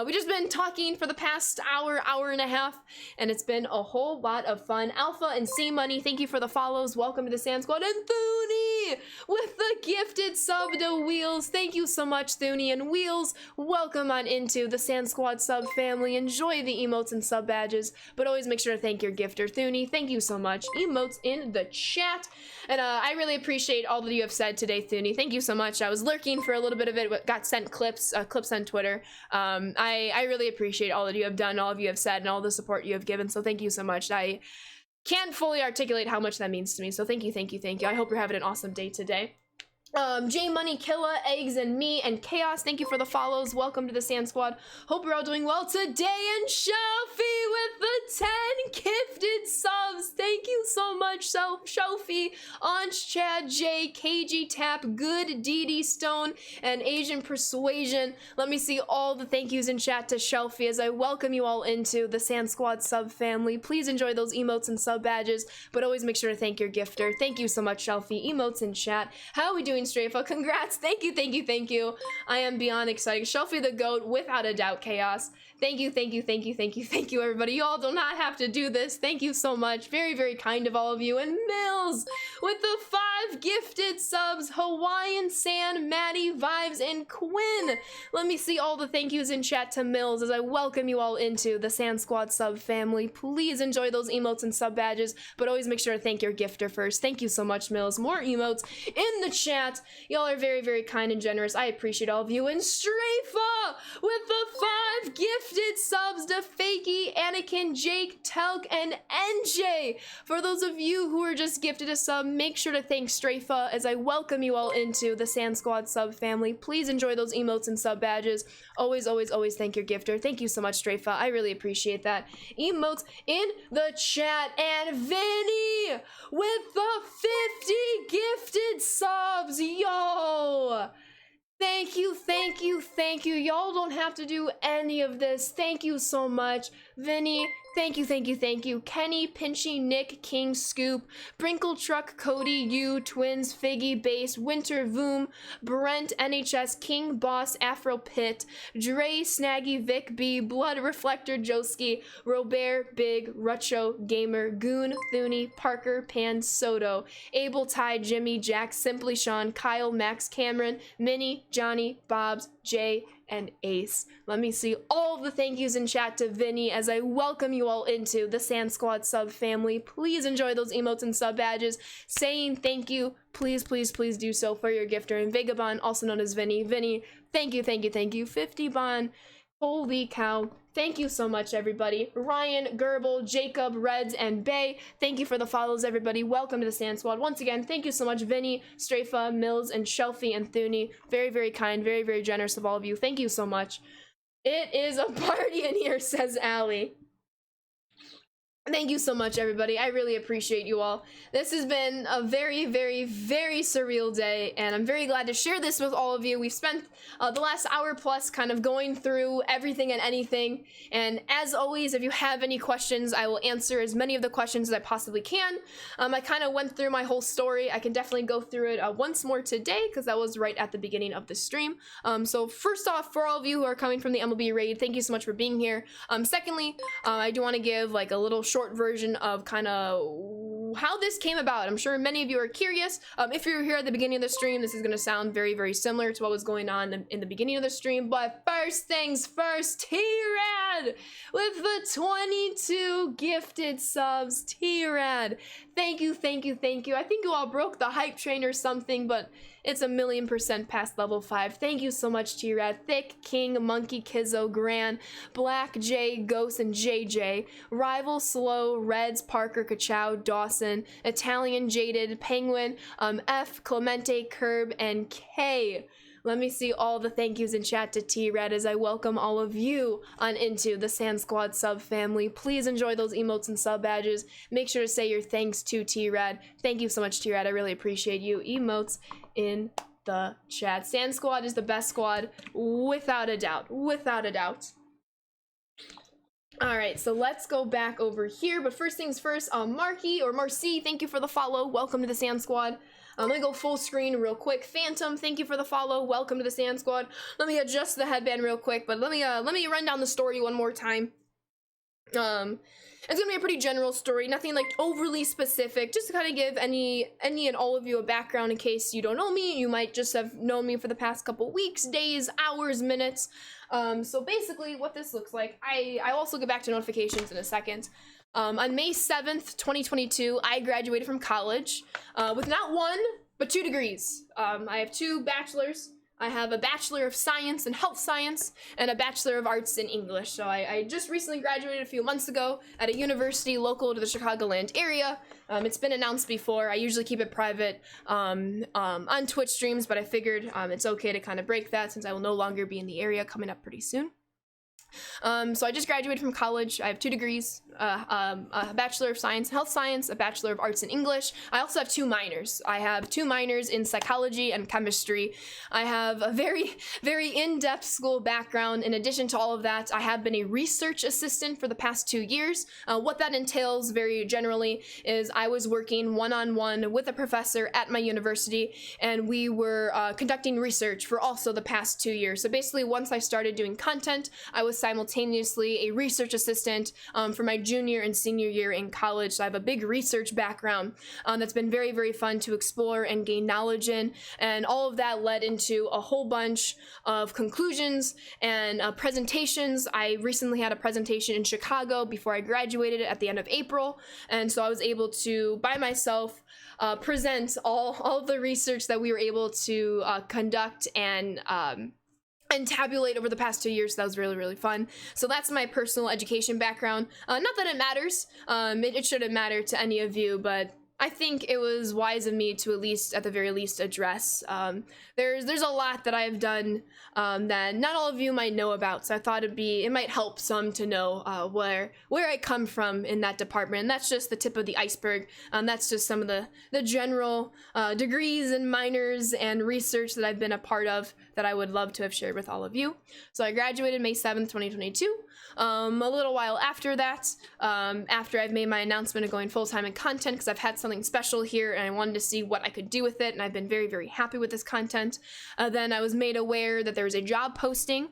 We just been talking for the past hour and a half, and it's been a whole lot of fun. Alpha and C Money, thank you for the follows. Welcome to the Sand Squad. And Thuni with the gifted sub to Wheels. Thank you so much, Thuni and Wheels. Welcome on into the Sand Squad sub family. Enjoy the emotes and sub badges, but always make sure to thank your gifter, Thuni. Thank you so much. Emotes in the chat. And I really appreciate all that you have said today, Thuni. Thank you so much. I was lurking for a little bit of it, got sent clips on Twitter. I really appreciate all that you have done, all of you have said, and all the support you have given. So thank you so much. I can't fully articulate how much that means to me. So thank you. I hope you're having an awesome day today. J Money, Killa, Eggs, and me, and Chaos, thank you for the follows. Welcome to the Sand Squad. Hope you're all doing well today. And Shelfie with the 10 gifted subs. Thank you so much, Shelfie, Anch, Chad, J, KG Tap, Good, DD Stone, and Asian Persuasion. Let me see all the thank yous in chat to Shelfie as I welcome you all into the Sand Squad sub family. Please enjoy those emotes and sub badges, but always make sure to thank your gifter. Thank you so much, Shelfie. Emotes in chat. How are we doing, Strafa? Congrats. Thank you. I am beyond excited. Shelfie the GOAT, without a doubt, Chaos. Thank you, everybody. You all do not have to do this. Thank you so much. Very kind of all of you. And Mills with the 5 gifted subs. Hawaiian Sand, Maddie, Vibes, and Quinn. Let me see all the thank yous in chat to Mills as I welcome you all into the Sand Squad sub family. Please enjoy those emotes and sub badges, but always make sure to thank your gifter first. Thank you so much, Mills. More emotes in the chat. Y'all are very kind and generous. I appreciate all of you. And Strafa with the 5 gifted subs to Fakey, Anakin, Jake, Telk, and NJ. For those of you who are just gifted a sub, make sure to thank Strafa as I welcome you all into the Sand Squad sub family. Please enjoy those emotes and sub badges. Always thank your gifter. Thank you so much, Strafa. I really appreciate that. Emotes in the chat. And Vinny with the 50 gifted subs. Yo! Thank you. Y'all don't have to do any of this. Thank you so much. Vinny, thank you. Kenny, Pinchy, Nick, King, Scoop, Brinkle Truck, Cody, you, Twins, Figgy, Base, Winter, Voom, Brent, NHS, King, Boss, Afro Pit, Dre, Snaggy, Vic B, Blood Reflector, Joski, Robert, Big, Rucho, Gamer, Goon, Thuni, Parker, Pan, Soto, Abel, Ty, Jimmy, Jack, Simply Sean, Kyle, Max, Cameron, Minnie, Johnny, Bobs, Jay, and Ace. Let me see all of the thank yous in chat to Vinny as I welcome you all into the Sand Squad sub family. Please enjoy those emotes and sub badges. Saying thank you, please, please, please do so for your gifter. And Vagabond, also known as Vinny. Vinny, thank you, thank you, thank you. 50 Bond. Holy cow. Thank you so much, everybody. Ryan, Gerbil, Jacob, Reds, and Bay, thank you for the follows, everybody. Welcome to the Sand Squad. Once again, thank you so much, Vinny, Strafa, Mills, and Shelfie, and Thuni. Very, very kind, very, very generous of all of you. Thank you so much. It is a party in here, says Allie. Thank you so much, everybody. I really appreciate you all. This has been a very, very, very surreal day, and I'm very glad to share this with all of you. We've spent the last hour plus kind of going through everything and anything, and as always, if you have any questions, I will answer as many of the questions as I possibly can. I kind of went through my whole story. I can definitely go through it once more today, because that was right at the beginning of the stream. So first off, for all of you who are coming from the MLB raid, thank you so much for being here. Secondly, I do want to give like a little short version of kind of how this came about. I'm sure many of you are curious. If you're here at the beginning of the stream, this is going to sound very, very similar to what was going on in the beginning of the stream. But first things first, T-Rad with the 22 gifted subs. T-Rad, thank you, thank you, thank you. I think you all broke the hype train or something, but it's 1,000,000% past level 5. Thank you so much, T-Rad. Thick, King, Monkey, Kizzo, Gran, Black, J, Ghost, and JJ. Rival, Slow, Reds, Parker, Kachow, Dawson, Italian, Jaded, Penguin, F, Clemente, Curb, and K. Let me see all the thank yous in chat to T-Rad as I welcome all of you on into the Sand Squad sub family. Please enjoy those emotes and sub badges. Make sure to say your thanks to T-Rad. Thank you so much, T-Rad. I really appreciate you. Emotes in the chat. Sand Squad is the best squad, without a doubt. Without a doubt. All right, so let's go back over here. But first things first, Marky or Marcy, thank you for the follow. Welcome to the Sand Squad. Let me go full screen real quick. Phantom, thank you for the follow. Welcome to the Sand Squad. Let me adjust the headband real quick, but let me run down the story one more time. It's gonna be a pretty general story, nothing like overly specific, just to kind of give any and all of you a background in case you don't know me. You might just have known me for the past couple weeks, days, hours, minutes. So basically what this looks like, I'll also get back to notifications in a second. On May 7th, 2022, I graduated from college with not one, but 2 degrees. I have 2 bachelors. I have a Bachelor of Science in Health Science and a Bachelor of Arts in English. So I just recently graduated a few months ago at a university local to the Chicagoland area. It's been announced before. I usually keep it private on Twitch streams, but I figured it's okay to kind of break that since I will no longer be in the area coming up pretty soon. So I just graduated from college. I have 2 degrees, a Bachelor of Science in Health Science, a Bachelor of Arts in English. I also have 2 minors. I have 2 minors in psychology and chemistry. I have a very, very in-depth school background. In addition to all of that, I have been a research assistant for the past 2 years. What that entails very generally is I was working one-on-one with a professor at my university, and we were conducting research for also the past 2 years. So basically, once I started doing content, I was simultaneously a research assistant for my junior and senior year in college. So I have a big research background that's been very, very fun to explore and gain knowledge in. And all of that led into a whole bunch of conclusions and presentations. I recently had a presentation in Chicago before I graduated at the end of April. And so I was able to, by myself, present all of the research that we were able to conduct and tabulate over the past 2 years. That was really, really fun. So that's my personal education background. Not that it matters. It shouldn't matter to any of you, but I think it was wise of me to at the very least, address. There's a lot that I've done that not all of you might know about, so I thought it might help some to know where I come from in that department. And that's just the tip of the iceberg. That's just some of the general degrees and minors and research that I've been a part of that I would love to have shared with all of you. So I graduated May 7th, 2022. A little while after that, after I've made my announcement of going full-time in content, because I've had some something special here, and I wanted to see what I could do with it, and I've been very, very happy with this content. Then I was made aware that there was a job posting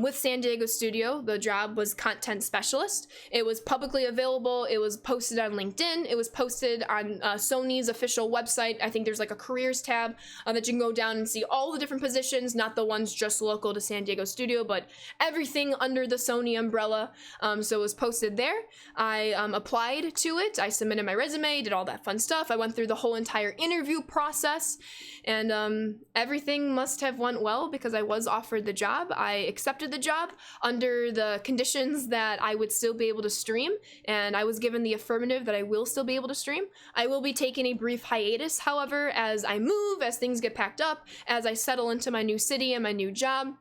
with San Diego Studio. The job was content specialist. It was publicly available. It was posted on LinkedIn. It was posted on Sony's official website. I think there's like a careers tab that you can go down and see all the different positions, not the ones just local to San Diego Studio, but everything under the Sony umbrella. So it was posted there. I applied to it. I submitted my resume, did all that fun stuff. I went through the whole entire interview process, and everything must have went well because I was offered the job. I accepted the job under the conditions that I would still be able to stream, and I was given the affirmative that I will still be able to stream. I will be taking a brief hiatus, however, as I move, as things get packed up, as I settle into my new city and my new job.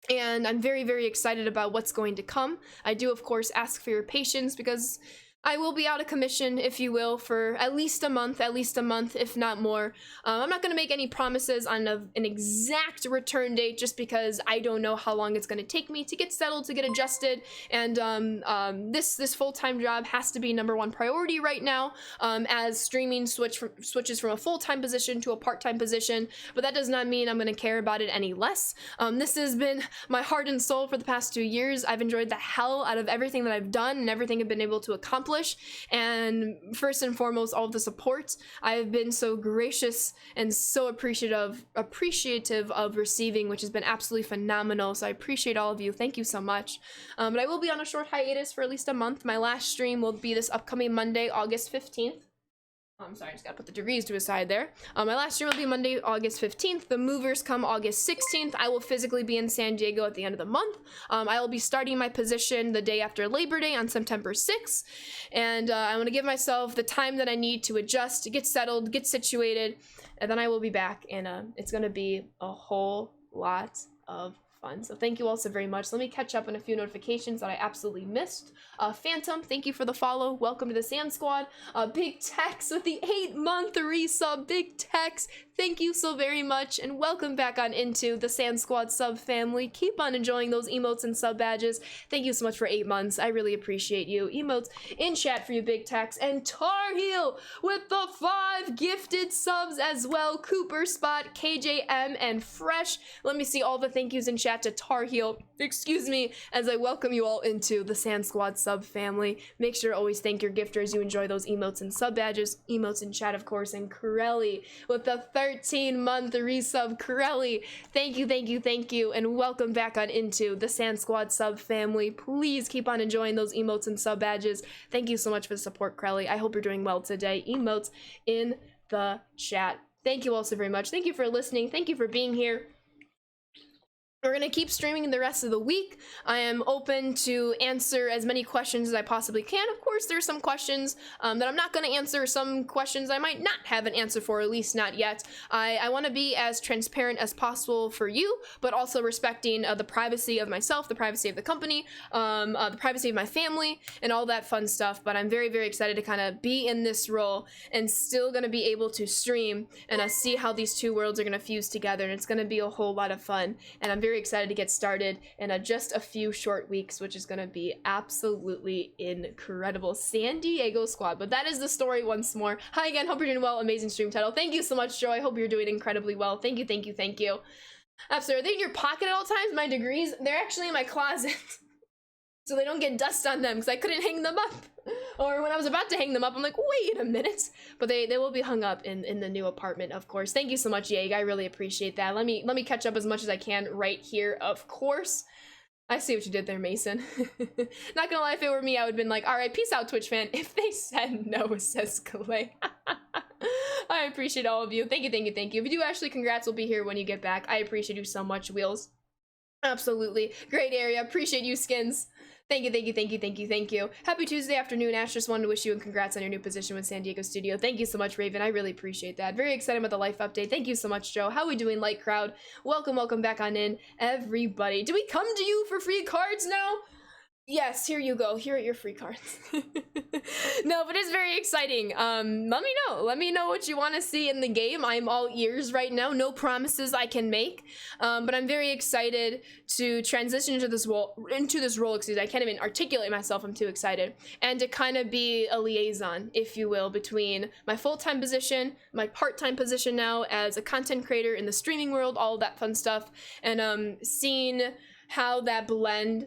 And I'm very, very excited about what's going to come. I do, of course, ask for your patience because I will be out of commission, if you will, for at least a month, if not more. I'm not going to make any promises on an exact return date just because I don't know how long it's going to take me to get settled, to get adjusted, and this full-time job has to be #1 priority right now, as streaming switches from a full-time position to a part-time position, but that does not mean I'm going to care about it any less. This has been my heart and soul for the past 2 years. I've enjoyed the hell out of everything that I've done and everything I've been able to accomplish. And first and foremost, all of the support. I've been so gracious and so appreciative of receiving, which has been absolutely phenomenal. So I appreciate all of you. Thank you so much. But I will be on a short hiatus for at least a month. My last stream will be this upcoming Monday, August 15th. I'm sorry, I just gotta put the degrees to a side there. My last stream will be Monday, August 15th. The movers come August 16th. I will physically be in San Diego at the end of the month. I will be starting my position the day after Labor Day on September 6th. And I want to give myself the time that I need to adjust, to get settled, get situated. And then I will be back, and it's gonna be a whole lot of fun. So thank you all so very much. Let me catch up on a few notifications that I absolutely missed. Phantom, thank you for the follow. Welcome to the Sand Squad. Big Tex with the 8-month resub. Big Tex, thank you so very much, and welcome back on into the Sand Squad sub family. Keep on enjoying those emotes and sub badges. Thank you so much for 8 months. I really appreciate you. Emotes in chat for you, Big Tex. And Tar Heel with the 5 gifted subs as well. Cooper Spot, KJM, and Fresh. Let me see all the thank yous in chat to Tar Heel, excuse me, as I welcome you all into the Sand Squad sub family. Make sure to always thank your gifters. You enjoy those emotes and sub badges. Emotes in chat, of course, and Corelli with the 13-month resub. Corelli, thank you, and welcome back on into the Sand Squad sub family. Please keep on enjoying those emotes and sub badges. Thank you so much for the support, Corelli. I hope you're doing well today. Emotes in the chat. Thank you all so very much. Thank you for listening. Thank you for being here. We're going to keep streaming the rest of the week. I am open to answer as many questions as I possibly can. Of course, there's some questions that I'm not going to answer, some questions I might not have an answer for, at least not yet. I want to be as transparent as possible for you, but also respecting the privacy of myself, the privacy of the company, the privacy of my family, and all that fun stuff. But I'm very, very excited to kind of be in this role and still going to be able to stream and see how these two worlds are going to fuse together. And it's going to be a whole lot of fun. And I'm very excited to get started in just a few short weeks, which is going to be absolutely incredible. San Diego Squad. But that is the story once more. Hi again, hope you're doing well. Amazing stream title. Thank you so much, Joe. I hope you're doing incredibly well. Thank you. Absolutely. Are they in your pocket at all times? My degrees? They're actually in my closet. So they don't get dust on them because I couldn't hang them up. Or when I was about to hang them up, I'm like, wait a minute. But they will be hung up in the new apartment, of course. Thank you so much, Yeg. I really appreciate that. Let me catch up as much as I can right here, of course. I see what you did there, Mason. Not gonna lie, if it were me, I would have been like, all right, peace out, Twitch fan. If they said no, says Clay. I appreciate all of you. Thank you. If you do, Ashley, congrats. We'll be here when you get back. I appreciate you so much, Wheels. Absolutely. Great area. Appreciate you, Skins. Thank you. Happy Tuesday afternoon, Ash. Just wanted to wish you and congrats on your new position with San Diego Studio. Thank you so much, Raven. I really appreciate that. Very excited about the life update. Thank you so much, Joe. How we doing, Light Crowd? Welcome back on in, everybody. Do we come to you for free cards now? Yes, here you go. Here are your free cards. No, but it's very exciting. Let me know what you want to see in the game. I'm all ears right now. No promises I can make, but I'm very excited to transition into this role. Excuse me, I can't even articulate myself. I'm too excited, and to kind of be a liaison, if you will, between my full-time position, my part-time position now as a content creator in the streaming world, all of that fun stuff, and seeing how that blend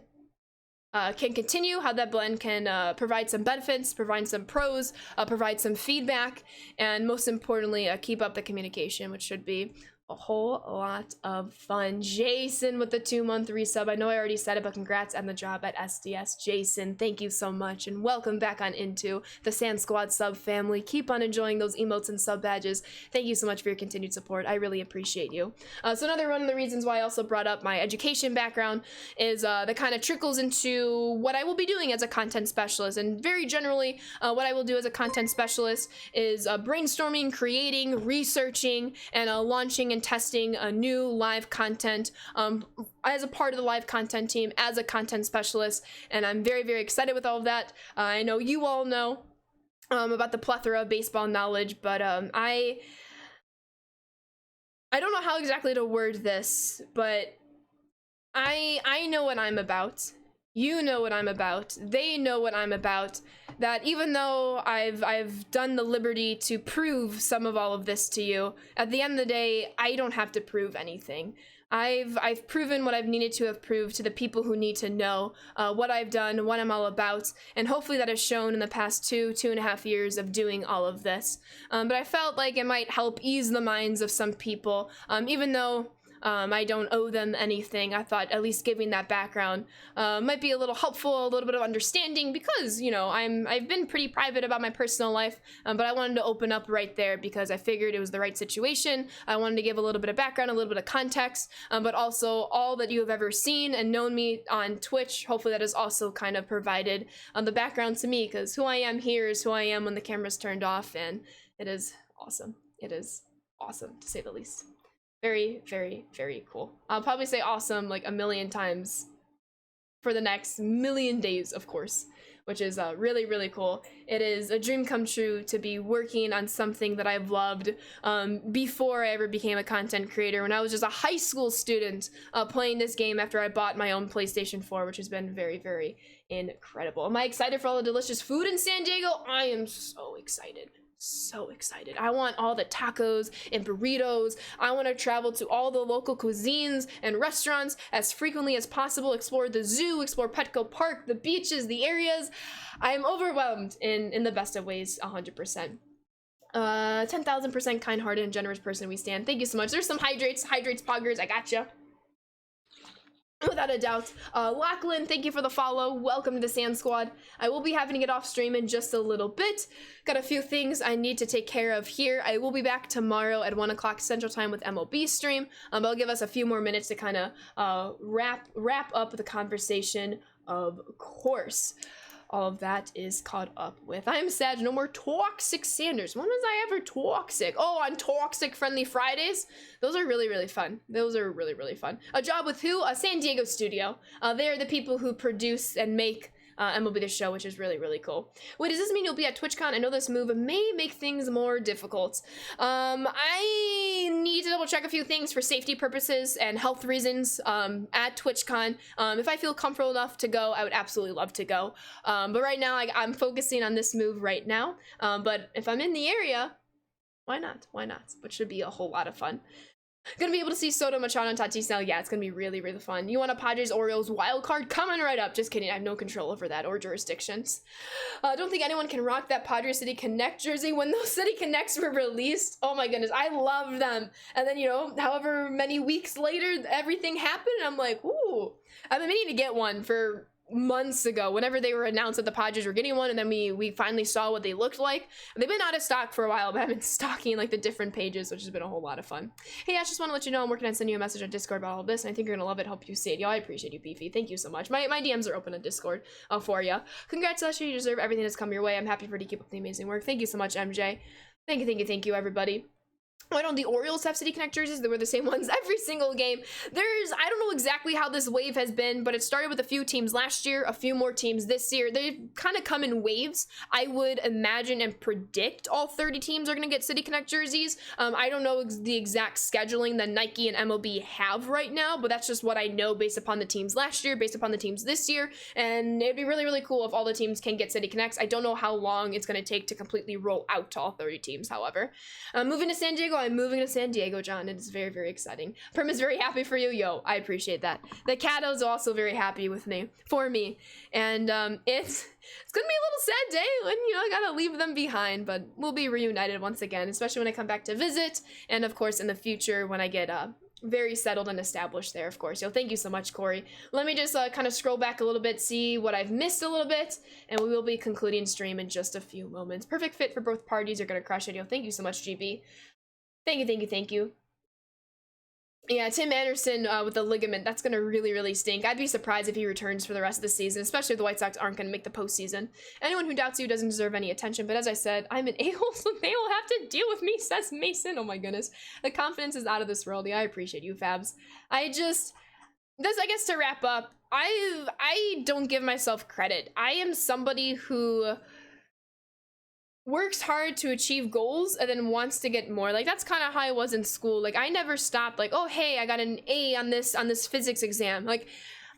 can continue, how that blend can provide some benefits, provide some pros, provide some feedback, and most importantly, keep up the communication, which should be a whole lot of fun. Jason with the 2-month resub. I know I already said it, but congrats on the job at SDS. Jason, thank you so much, and welcome back on into the Sand Squad sub family. Keep on enjoying those emotes and sub badges. Thank you so much for your continued support. I really appreciate you. So another one of the reasons why I also brought up my education background is that kind of trickles into what I will be doing as a content specialist. And very generally, what I will do as a content specialist is brainstorming, creating, researching, and launching and testing a new live content as a part of the live content team as a content specialist. And I'm very, very excited with all of that. I know you all know about the plethora of baseball knowledge, but I don't know how exactly to word this, but I know what I'm about. You know what I'm about. They know what I'm about. That even though I've done the liberty to prove some of all of this to you, at the end of the day, I don't have to prove anything. I've proven what I've needed to have proved to the people who need to know what I've done, what I'm all about, and hopefully that has shown in the past 2.5 years of doing all of this. But I felt like it might help ease the minds of some people, even though I don't owe them anything. I thought at least giving that background might be a little helpful, a little bit of understanding, because, you know, I've been pretty private about my personal life, but I wanted to open up right there because I figured it was the right situation. I wanted to give a little bit of background, a little bit of context, but also all that you have ever seen and known me on Twitch. Hopefully that has also kind of provided the background to me, because who I am here is who I am when the camera's turned off, and it is awesome. It is awesome, to say the least. Very, very, very cool. I'll probably say awesome like a million times for the next million days, of course, which is really, really cool. It is a dream come true to be working on something that I've loved before I ever became a content creator, when I was just a high school student playing this game after I bought my own PlayStation 4, which has been very, very incredible. Am I excited for all the delicious food in San Diego? I am so excited. So excited. I want all the tacos and burritos. I want to travel to all the local cuisines and restaurants as frequently as possible, explore the zoo, explore Petco Park, the beaches, the areas. I am overwhelmed in the best of ways, 100%. 10,000% kind-hearted and generous person we stand. Thank you so much. There's some hydrates poggers. I gotcha. Without a doubt. Lachlan, thank you for the follow. Welcome to the Sand Squad. I will be having to get off stream in just a little bit. Got a few things I need to take care of here. I will be back tomorrow at 1 o'clock Central Time with MLB stream. But I'll give us a few more minutes to kind of wrap up the conversation, of course. All of that is caught up with. I'm sad, no more toxic Sanders. When was I ever toxic? Oh, on Toxic Friendly Fridays? Those are really, really fun. Those are really, really fun. A job with who? A San Diego studio. They're the people who produce and make MLB The Show, which is really, really cool. Wait, does this mean you'll be at TwitchCon? I know this move may make things more difficult. I need to double check a few things for safety purposes and health reasons at TwitchCon. If I feel comfortable enough to go, I would absolutely love to go. But right now, I'm focusing on this move right now. But if I'm in the area, why not? Why not? Which should be a whole lot of fun. Gonna be able to see Soto, Machado, and Tatis now. Yeah, it's gonna be really, really fun. You want a Padres Orioles wild card? Coming right up. Just kidding. I have no control over that or jurisdictions. I don't think anyone can rock that Padres City Connect jersey. When those City Connects were released, oh my goodness, I love them. And then, you know, however many weeks later, everything happened. And I'm like, ooh, I've been meaning to get one for months ago, whenever they were announced that the Padres were getting one, and then we finally saw what they looked like. They've been out of stock for a while, but I've been stalking like the different pages, which has been a whole lot of fun. Hey Ash, just want to let you know I'm working on sending you a message on Discord about all of this, and I think you're gonna love it. Hope you see it. Yo, I appreciate you, Beefy. Thank you so much. My DMs are open on Discord for you. Congrats, Asher. You deserve everything that's come your way. I'm happy for you to keep up the amazing work. Thank you so much, MJ. Thank you, everybody. I know the Orioles have City Connect jerseys. They were the same ones every single game. I don't know exactly how this wave has been, but it started with a few teams last year, a few more teams this year. They've kind of come in waves. I would imagine and predict all 30 teams are going to get City Connect jerseys. I don't know the exact scheduling that Nike and MLB have right now, but that's just what I know based upon the teams last year, based upon the teams this year. And it'd be really, really cool if all the teams can get City Connects. I don't know how long it's going to take to completely roll out to all 30 teams, however. Moving to San Diego, I'm moving to San Diego, John. It is very, very exciting. Prim is very happy for you. Yo, I appreciate that. The cat is also very happy with me, for me. And it's gonna be a little sad day when, I gotta leave them behind, but we'll be reunited once again, especially when I come back to visit, and of course in the future when I get very settled and established there, of course. Yo, thank you so much, Corey. Let me just kind of scroll back a little bit, see what I've missed a little bit, and we will be concluding stream in just a few moments. Perfect fit for both parties. You're gonna crush it. Yo, thank you so much, GB. Thank you, thank you, thank you. Yeah, Tim Anderson with the ligament, that's going to really, really stink. I'd be surprised if he returns for the rest of the season, especially if the White Sox aren't going to make the postseason. Anyone who doubts you doesn't deserve any attention, but as I said, I'm an a-hole, so they will have to deal with me, says Mason. Oh my goodness. The confidence is out of this world. Yeah, I appreciate you, Fabs. I guess to wrap up, I don't give myself credit. I am somebody who works hard to achieve goals and then wants to get more. Like, that's kind of how I was in school. Like, I never stopped like, oh hey, I got an A on this physics exam. Like,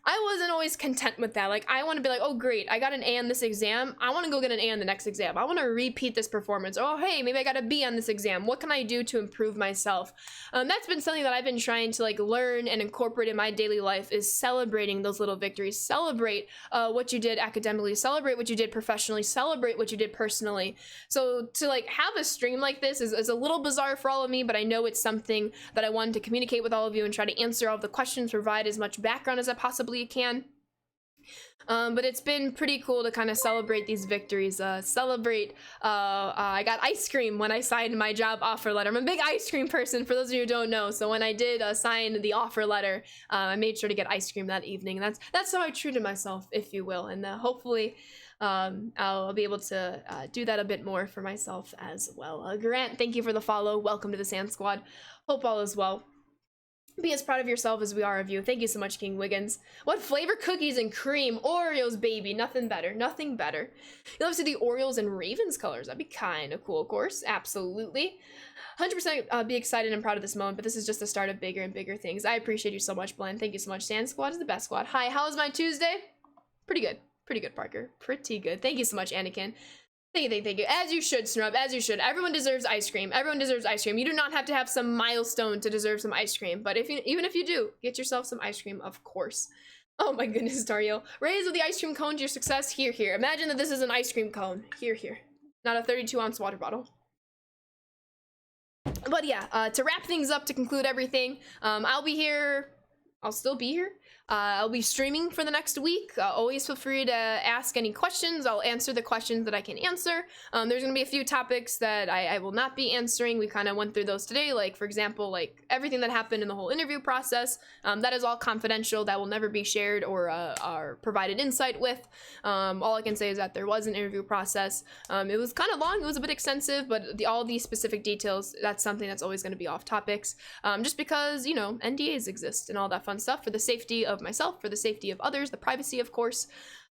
I wasn't always content with that. Like, I want to be like, oh great, I got an A on this exam, I want to go get an A on the next exam. I want to repeat this performance. Oh hey, maybe I got a B on this exam. What can I do to improve myself? That's been something that I've been trying to like learn and incorporate in my daily life, is celebrating those little victories. Celebrate what you did academically, celebrate what you did professionally, celebrate what you did personally. So to like have a stream like this is a little bizarre for all of me, but I know it's something that I wanted to communicate with all of you and try to answer all of the questions, provide as much background as I possibly can. But it's been pretty cool to kind of celebrate these victories. I got ice cream when I signed my job offer letter. I'm a big ice cream person, for those of you who don't know. So when I did sign the offer letter, I made sure to get ice cream that evening. And that's how I treated myself, if you will. And hopefully I'll be able to do that a bit more for myself as well. Grant, thank you for the follow. Welcome to the Sand Squad. Hope all is well. Be as proud of yourself as we are of you. Thank you so much, King Wiggins. What flavor? Cookies and cream. Oreos, baby. Nothing better. Nothing better. You'll have to see the Orioles and Ravens colors. That'd be kind of cool, of course. Absolutely. 100% be excited and proud of this moment, but this is just the start of bigger and bigger things. I appreciate you so much, Blend. Thank you so much. Sand Squad is the best squad. Hi, how was my Tuesday? Pretty good. Pretty good, Parker. Pretty good. Thank you so much, Anakin. Thank you. As you should, Snrub, as you should. Everyone deserves ice cream. Everyone deserves ice cream. You do not have to have some milestone to deserve some ice cream, but even if you do, get yourself some ice cream, of course. Oh my goodness, Dario. Raise with the ice cream cone to your success. Here. Imagine that this is an ice cream cone. Here. Not a 32-ounce water bottle. But yeah, to wrap things up, to conclude everything, I'll still be here. I'll be streaming for the next week. Always feel free to ask any questions. I'll answer the questions that I can answer. There's going to be a few topics that I will not be answering. We kind of went through those today. Like, for example, like everything that happened in the whole interview process. That is all confidential. That will never be shared or provided insight with. All I can say is that there was an interview process. It was kind of long. It was a bit extensive, but all these specific details, that's something that's always going to be off topics. Just because, NDAs exist and all that fun stuff for the safety of myself, for the safety of others, the privacy, of course.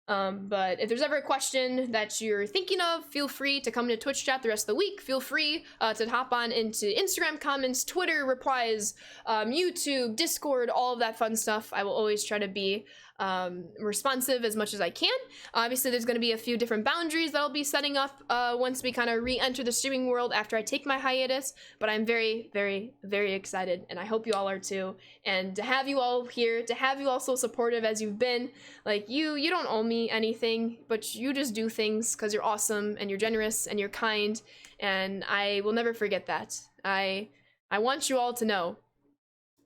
But if there's ever a question that you're thinking of, feel free to come to Twitch chat the rest of the week. Feel free to hop on into Instagram comments, Twitter replies, YouTube, Discord, all of that fun stuff. I will always try to be responsive as much as I can. Obviously, there's going to be a few different boundaries that I'll be setting up once we kind of re-enter the streaming world after I take my hiatus, but I'm very, very, very excited, and I hope you all are too. And to have you all here, to have you all so supportive as you've been, like you don't owe me anything, but you just do things because you're awesome and you're generous and you're kind, and I will never forget that. I want you all to know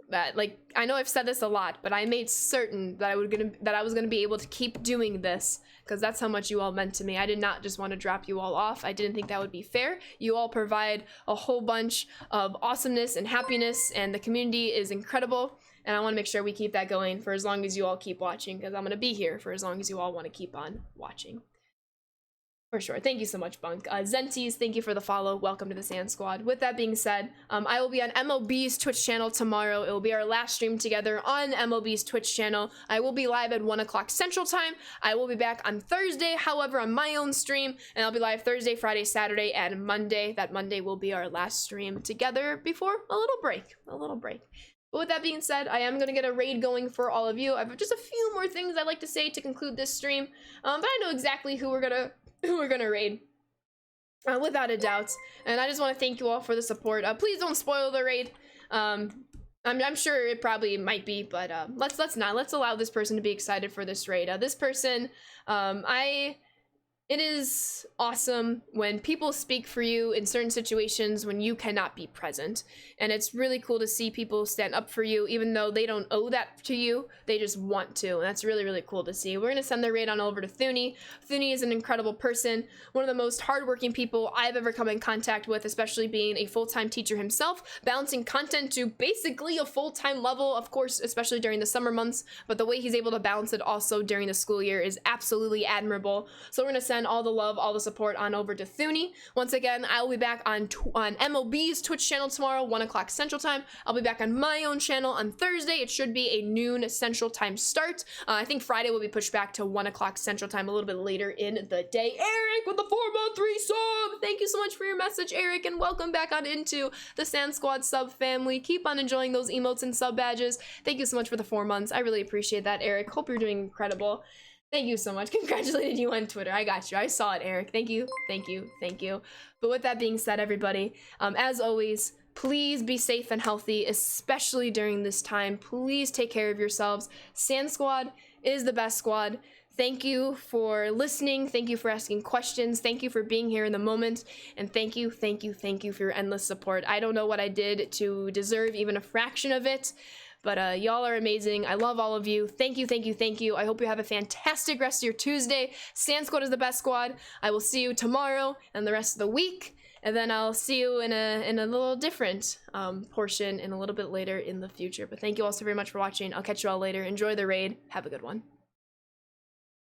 that, like, I know I've said this a lot, but I made certain that I was gonna be able to keep doing this because that's how much you all meant to me. I did not just want to drop you all off. I didn't think that would be fair. You all provide a whole bunch of awesomeness and happiness, and the community is incredible, and I want to make sure we keep that going for as long as you all keep watching, because I'm gonna be here for as long as you all want to keep on watching. For sure. Thank you so much, Bunk. Zenties, thank you for the follow. Welcome to the Sand Squad. With that being said, I will be on MLB's Twitch channel tomorrow. It will be our last stream together on MLB's Twitch channel. I will be live at 1 o'clock Central Time. I will be back on Thursday, however, on my own stream, and I'll be live Thursday, Friday, Saturday, and Monday. That Monday will be our last stream together before a little break. But with that being said, I am going to get a raid going for all of you. I have just a few more things I'd like to say to conclude this stream, but I know exactly who we're gonna raid, without a doubt. And I just want to thank you all for the support. Please don't spoil the raid. I'm sure it probably might be, but let's not. Let's allow this person to be excited for this raid. This person, it is awesome when people speak for you in certain situations when you cannot be present. And it's really cool to see people stand up for you, even though they don't owe that to you. They just want to. And that's really, really cool to see. We're going to send the raid on over to Thuni. Thuni is an incredible person, one of the most hardworking people I've ever come in contact with, especially being a full-time teacher himself, balancing content to basically a full-time level, of course, especially during the summer months. But the way he's able to balance it also during the school year is absolutely admirable. So we're going to send all the love, all the support on over to Thuni. Once again, I will be back on MLB's Twitch channel tomorrow, 1 o'clock Central Time. I'll be back on my own channel on Thursday. It should be a noon Central Time start. I think Friday will be pushed back to 1 o'clock Central Time a little bit later in the day. Eric with the 4-month sub! Thank you so much for your message, Eric, and welcome back on into the Sand Squad sub family. Keep on enjoying those emotes and sub badges. Thank you so much for the 4 months. I really appreciate that, Eric. Hope you're doing incredible. Thank you so much. Congratulated you on Twitter. I got you. I saw it, Eric. Thank you. Thank you. Thank you. But with that being said, everybody, as always, please be safe and healthy, especially during this time. Please take care of yourselves. Sand Squad is the best squad. Thank you for listening. Thank you for asking questions. Thank you for being here in the moment. And thank you for your endless support. I don't know what I did to deserve even a fraction of it. But y'all are amazing. I love all of you. Thank you. I hope you have a fantastic rest of your Tuesday. Sand Squad is the best squad. I will see you tomorrow and the rest of the week. And then I'll see you in a little different portion in a little bit later in the future. But thank you all so very much for watching. I'll catch you all later. Enjoy the raid. Have a good one.